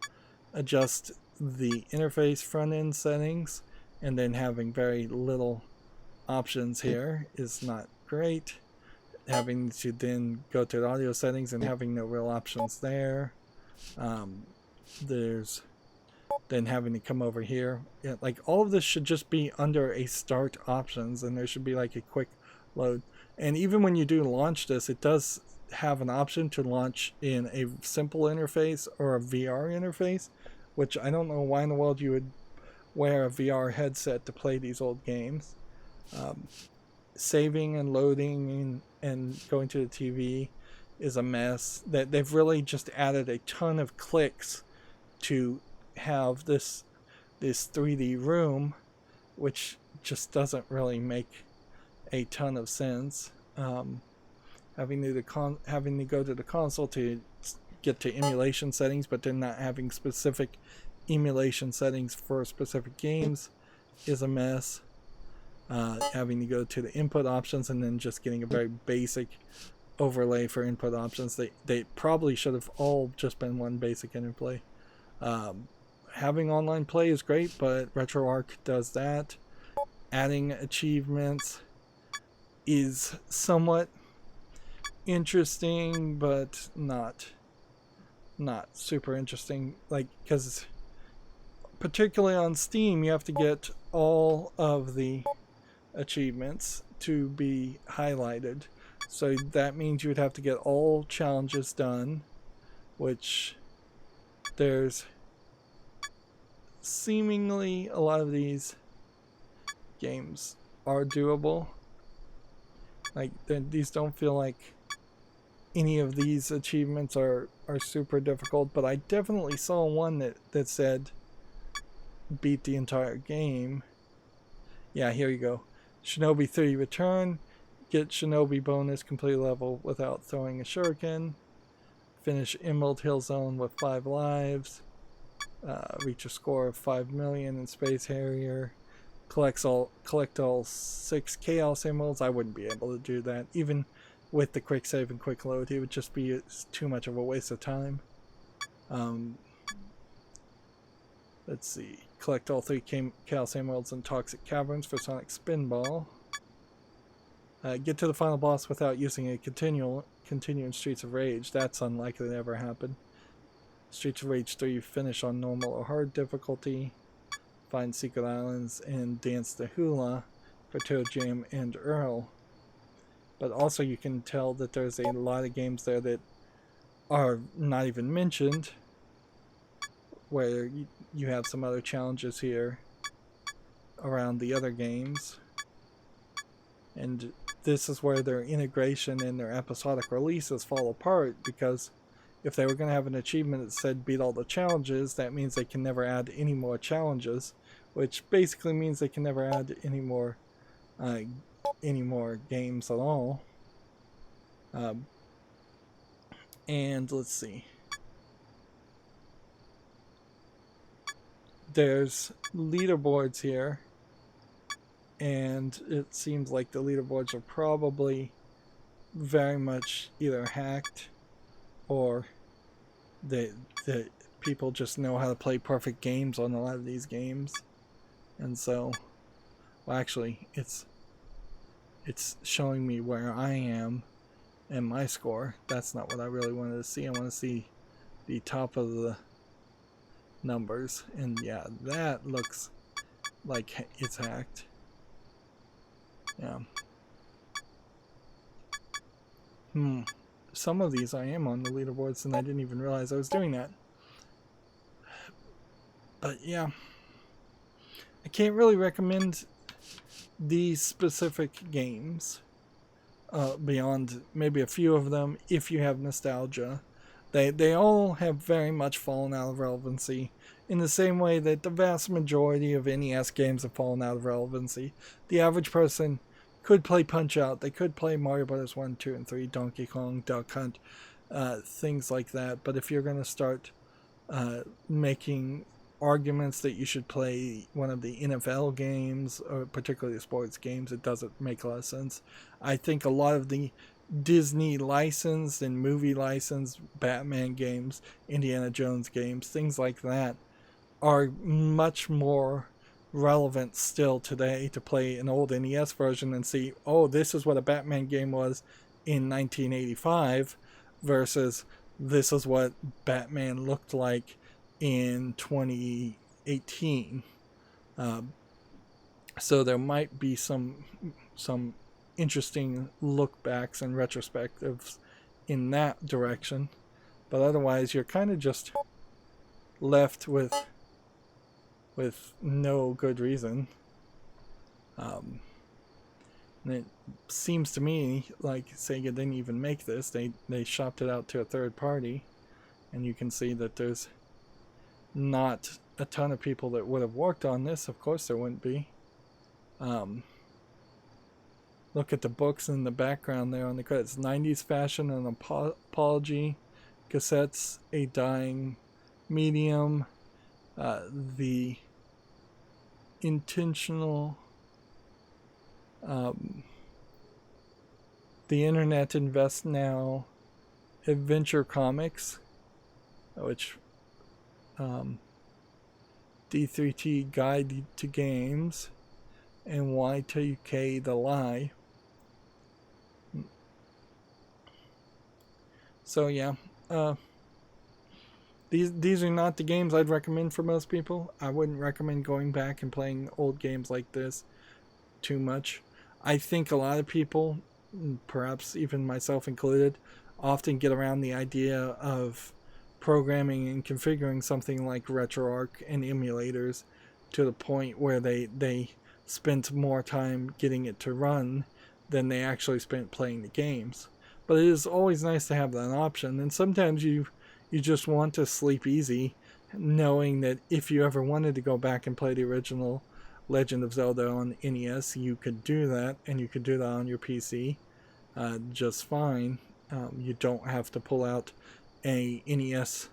adjust the interface front-end settings and then having very little options here is not great. Having to then go to the audio settings and having no real options there. There's then having to come over here. Yeah, like all of this should just be under a start options, and there should be like a quick load. And even when you do launch this, it does have an option to launch in a simple interface or a VR interface, which I don't know why in the world you would wear a VR headset to play these old games. Saving and loading and going to the TV is a mess. That they've really just added a ton of clicks to have this 3D room, which just doesn't really make a ton of sense. Having to go to the console to get to emulation settings, but then not having specific emulation settings for specific games is a mess. Having to go to the input options and then just getting a very basic overlay for input options. They probably should have all just been one basic interplay. Having online play is great, but RetroArch does that. Adding achievements is somewhat interesting, but not super interesting. Like, because particularly on Steam, you have to get all of the achievements to be highlighted. So that means you would have to get all challenges done, which there's seemingly a lot of these games are doable. Like, these don't feel like any of these achievements are super difficult, but I definitely saw one that said beat the entire game. Yeah, here you go. Shinobi 3 return. Get Shinobi bonus complete level without throwing a shuriken. Finish Emerald Hill Zone with 5 lives. Reach a score of 5 million in Space Harrier. Collect all 6 Chaos Emeralds. I wouldn't be able to do that. Even with the quick save and quick load, it would just be too much of a waste of time. Let's see. Collect all 3 Chaos Emeralds in Toxic Caverns for Sonic Spinball. Get to the final boss without using a continue in Streets of Rage. That's unlikely to ever happen. Streets of Rage 3 finish on normal or hard difficulty. Find Secret Islands, and Dance the Hula for Toe Jam and Earl. But also you can tell that there's a lot of games there that are not even mentioned, where you have some other challenges here around the other games. And this is where their integration and their episodic releases fall apart, because if they were going to have an achievement that said beat all the challenges, that means they can never add any more challenges, which basically means they can never add any more games at all. And let's see. There's leaderboards here, and it seems like the leaderboards are probably very much either hacked or the people just know how to play perfect games on a lot of these games. And so, well, actually, it's showing me where I am and my score. That's not what I really wanted to see. I want to see the top of the numbers, and yeah, that looks like it's hacked. Yeah. Some of these I am on the leaderboards, and I didn't even realize I was doing that. But yeah, I can't really recommend these specific games beyond maybe a few of them if you have nostalgia. They all have very much fallen out of relevancy in the same way that the vast majority of NES games have fallen out of relevancy. The average person could play Punch-Out, they could play Mario Bros. 1, 2, and 3, Donkey Kong, Duck Hunt, things like that. But if you're going to start making arguments that you should play one of the NFL games, or particularly the sports games, it doesn't make a lot of sense. I think a lot of the Disney licensed and movie licensed Batman games, Indiana Jones games, things like that are much more relevant still today to play an old NES version and see, oh, this is what a Batman game was in 1985 versus this is what Batman looked like in 2018. So there might be some interesting look backs and retrospectives in that direction, but otherwise you're kind of just left with no good reason. And it seems to me like Sega didn't even make this. They shopped it out to a third party, and you can see that there's not a ton of people that would have worked on this. Of course there wouldn't be. Look at the books in the background there on the credits. 90s fashion and apology. Cassettes, a dying medium. The intentional... the internet invests now. Adventure Comics, which... D3T Guide to Games. And Y2K The Lie. So yeah, these are not the games I'd recommend for most people. I wouldn't recommend going back and playing old games like this too much. I think a lot of people, perhaps even myself included, often get around the idea of programming and configuring something like RetroArch and emulators to the point where they spent more time getting it to run than they actually spent playing the games. But it is always nice to have that option, and sometimes you just want to sleep easy knowing that if you ever wanted to go back and play the original Legend of Zelda on NES, you could do that, and you could do that on your PC just fine. You don't have to pull out a NES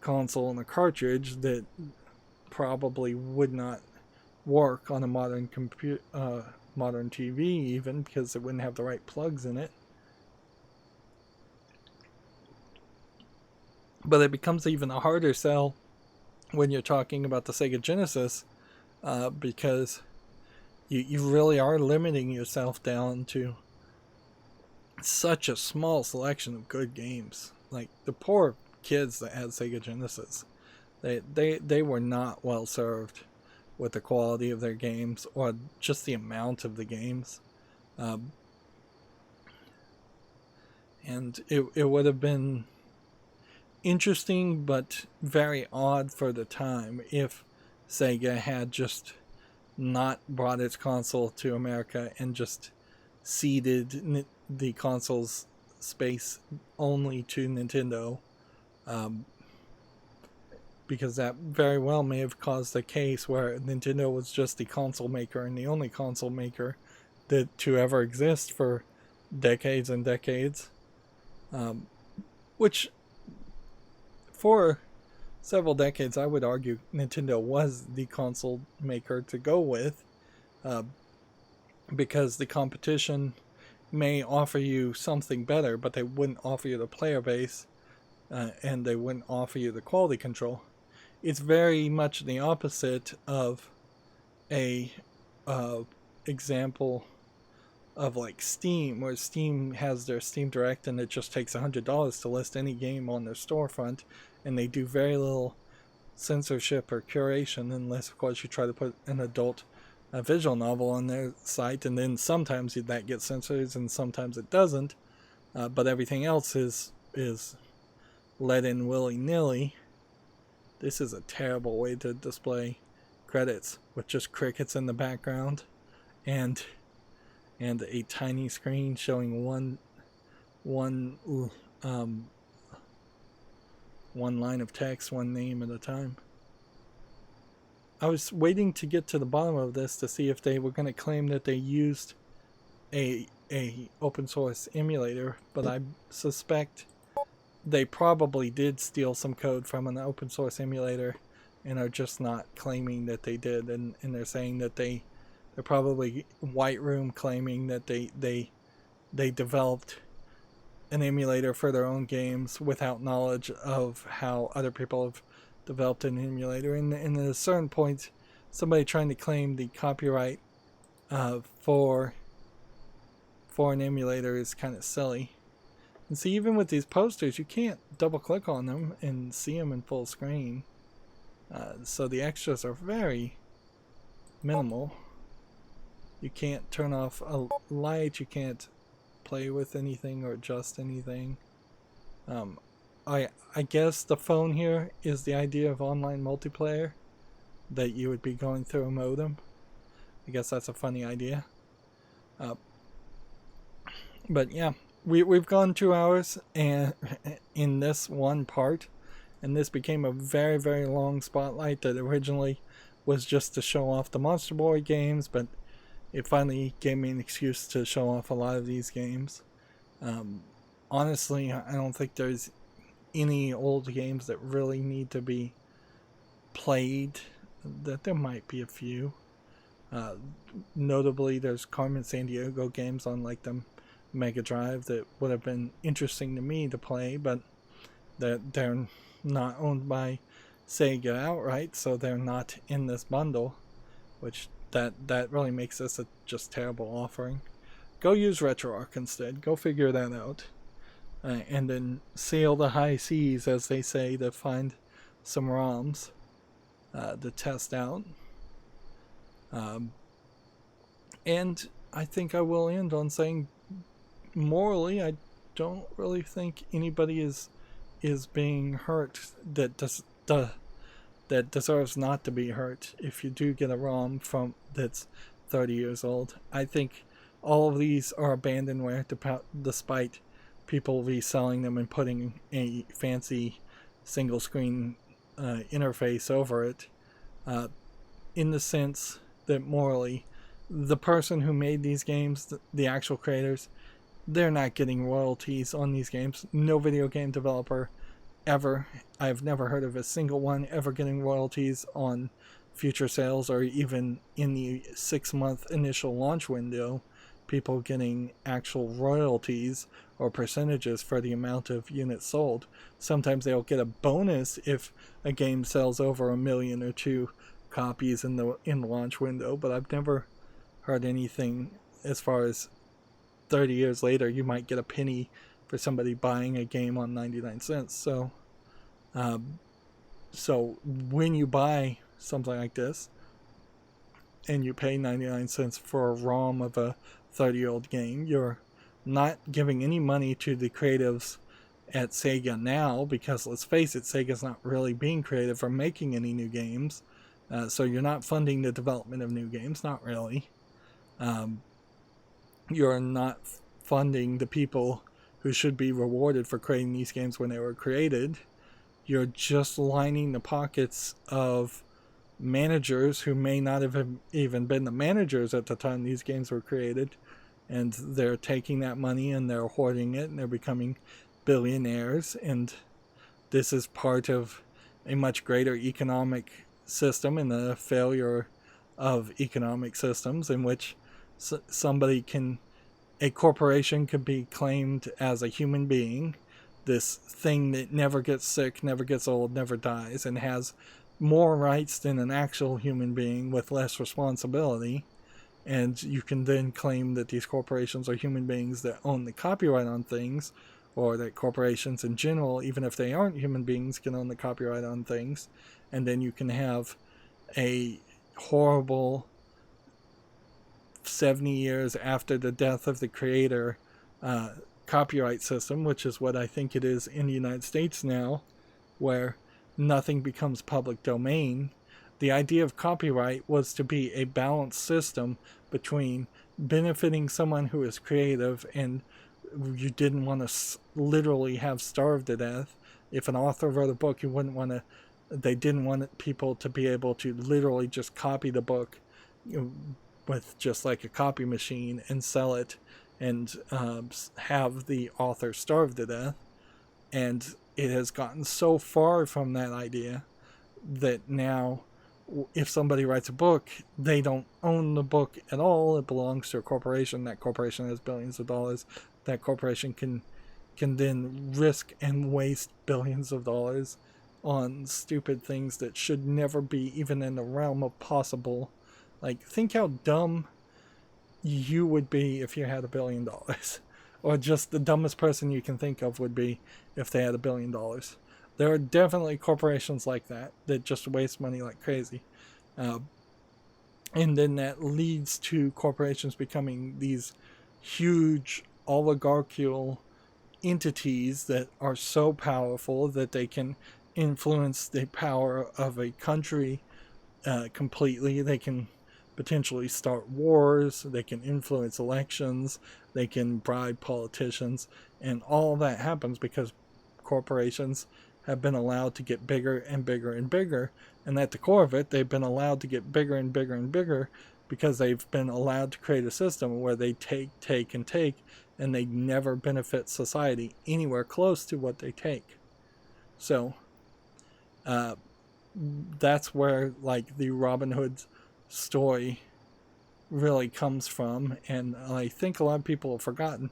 console and a cartridge that probably would not work on a modern modern TV, even because it wouldn't have the right plugs in it. But it becomes even a harder sell when you're talking about the Sega Genesis, because you really are limiting yourself down to such a small selection of good games. Like the poor kids that had Sega Genesis, they were not well served with the quality of their games or just the amount of the games. And it would have been interesting but very odd for the time if Sega had just not brought its console to America and just ceded the console's space only to Nintendo, because that very well may have caused a case where Nintendo was just the console maker and the only console maker that to ever exist for decades and decades, which for several decades I would argue Nintendo was the console maker to go with, because the competition may offer you something better, but they wouldn't offer you the player base, and they wouldn't offer you the quality control. It's very much the opposite of a example of like Steam, where Steam has their Steam Direct and it just takes $100 to list any game on their storefront, and they do very little censorship or curation, unless of course you try to put an adult visual novel on their site, and then sometimes that gets censored and sometimes it doesn't, but everything else is let in willy-nilly. This is a terrible way to display credits, with just crickets in the background and a tiny screen showing one line of text, one name at a time. I was waiting to get to the bottom of this to see if they were going to claim that they used a open source emulator, but I suspect they probably did steal some code from an open source emulator and are just not claiming that they did, and they're saying that they're probably white room claiming that they developed an emulator for their own games without knowledge of how other people have developed an emulator. And at a certain point, somebody trying to claim the copyright for an emulator is kind of silly. And see, even with these posters, you can't double click on them and see them in full screen. So the extras are very minimal. You can't turn off a light, you can't play with anything or adjust anything. I guess the phone here is the idea of online multiplayer, that you would be going through a modem. I guess that's a funny idea. But yeah, we've gone 2 hours and in this one part, and this became a very, very long spotlight that originally was just to show off the Monster Boy games, but it finally gave me an excuse to show off a lot of these games. Honestly, I don't think there's any old games that really need to be played. That there might be a few. Notably, there's Carmen Sandiego games on like the Mega Drive that would have been interesting to me to play, but they're not owned by Sega outright, so they're not in this bundle, which that really makes this a just terrible offering. Go use RetroArch instead. Go figure that out. And then sail the high seas, as they say, to find some ROMs to test out. And I think I will end on saying, morally, I don't really think anybody is being hurt that deserves not to be hurt if you do get a ROM that's 30 years old. I think all of these are abandonware despite people reselling them and putting a fancy single screen interface over it, in the sense that morally, the person who made these games, the actual creators, they're not getting royalties on these games. No video game developer ever, I've never heard of a single one ever getting royalties on future sales, or even in the 6-month initial launch window, people getting actual royalties or percentages for the amount of units sold. Sometimes they'll get a bonus if a game sells over 1 million or 2 copies in the launch window, but I've never heard anything as far as 30 years later you might get a penny for somebody buying a game on 99 cents. So when you buy something like this, and you pay 99 cents for a ROM of a 30-year-old game. You're not giving any money to the creatives at Sega now, because let's face it, Sega's not really being creative or making any new games. So you're not funding the development of new games, not really. You're not funding the people who should be rewarded for creating these games when they were created. You're just lining the pockets of managers who may not have even been the managers at the time these games were created, and they're taking that money and they're hoarding it and they're becoming billionaires. And this is part of a much greater economic system and the failure of economic systems in which a corporation could be claimed as a human being, this thing that never gets sick, never gets old, never dies, and has more rights than an actual human being with less responsibility. And you can then claim that these corporations are human beings that own the copyright on things, or that corporations in general, even if they aren't human beings, can own the copyright on things. And then you can have a horrible 70 years after the death of the creator copyright system, which is what I think it is in the United States now, where nothing becomes public domain. The idea of copyright was to be a balanced system between benefiting someone who is creative, and you didn't want to literally have starved to death. If an author wrote a book, they didn't want people to be able to literally just copy the book with just like a copy machine and sell it and have the author starve to death. And it has gotten so far from that idea that now if somebody writes a book, they don't own the book at all. It belongs to a corporation. That corporation has billions of dollars. That corporation can then risk and waste billions of dollars on stupid things that should never be even in the realm of possible. Like, think how dumb you would be if you had $1 billion. Or just the dumbest person you can think of would be if they had $1 billion. There are definitely corporations like that just waste money like crazy. And then that leads to corporations becoming these huge oligarchical entities that are so powerful that they can influence the power of a country completely. They can potentially start wars, they can influence elections, they can bribe politicians, and all that happens because corporations have been allowed to get bigger and bigger and bigger, and at the core of it, they've been allowed to get bigger and bigger and bigger because they've been allowed to create a system where they take, and they never benefit society anywhere close to what they take. So, that's where, like, the Robin Hood story really comes from, and I think a lot of people have forgotten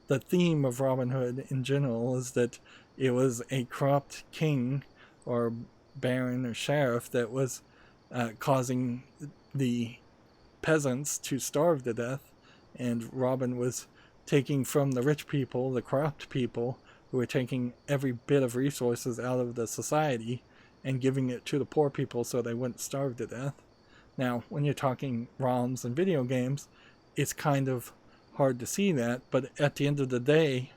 the theme of Robin Hood in general is that it was a corrupt king or baron or sheriff that was causing the peasants to starve to death, and Robin was taking from the rich people, the corrupt people, who were taking every bit of resources out of the society and giving it to the poor people so they wouldn't starve to death. Now, when you're talking ROMs and video games, it's kind of hard to see that, but at the end of the day,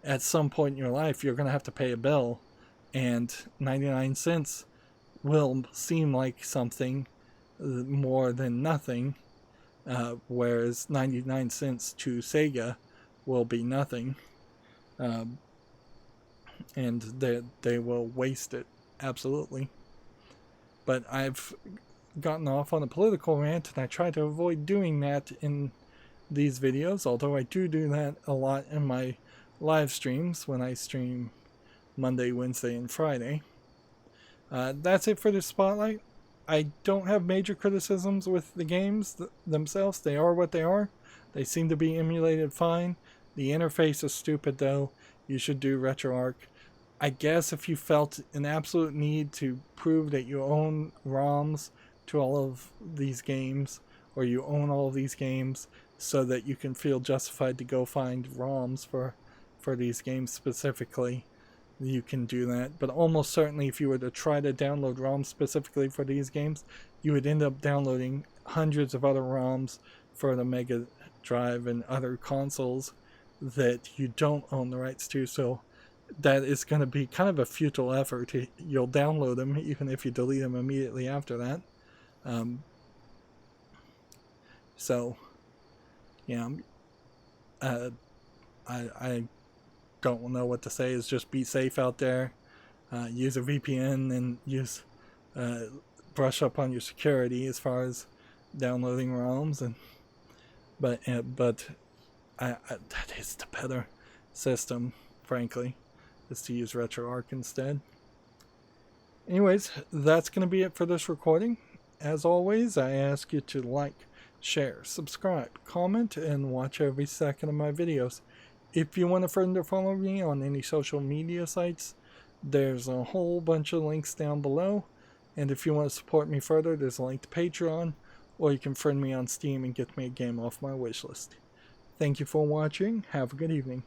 at some point in your life, you're going to have to pay a bill, and 99 cents will seem like something more than nothing, whereas 99 cents to Sega will be nothing, and they will waste it, absolutely. But I've gotten off on a political rant, and I try to avoid doing that in these videos, although I do that a lot in my live streams when I stream Monday, Wednesday, and Friday. That's it for the spotlight. I don't have major criticisms with the games themselves. They are what they are. They seem to be emulated fine. The interface is stupid, though. You should do RetroArch. I guess if you felt an absolute need to prove that you own ROMs to all of these games, or you own all of these games so that you can feel justified to go find ROMs for these games specifically, you can do that. But almost certainly if you were to try to download ROMs specifically for these games, you would end up downloading hundreds of other ROMs for the Mega Drive and other consoles that you don't own the rights to, so that is going to be kind of a futile effort. You'll download them even if you delete them immediately after that. So, yeah, I don't know what to say. Is just be safe out there. Use a VPN and use brush up on your security as far as downloading ROMs, and but that is the better system, frankly, is to use RetroArch instead. Anyways, that's going to be it for this recording. As always, I ask you to like, share, subscribe, comment, and watch every second of my videos. If you want to friend or follow me on any social media sites, there's a whole bunch of links down below. And if you want to support me further, there's a link to Patreon, or you can friend me on Steam and get me a game off my wishlist. Thank you for watching. Have a good evening.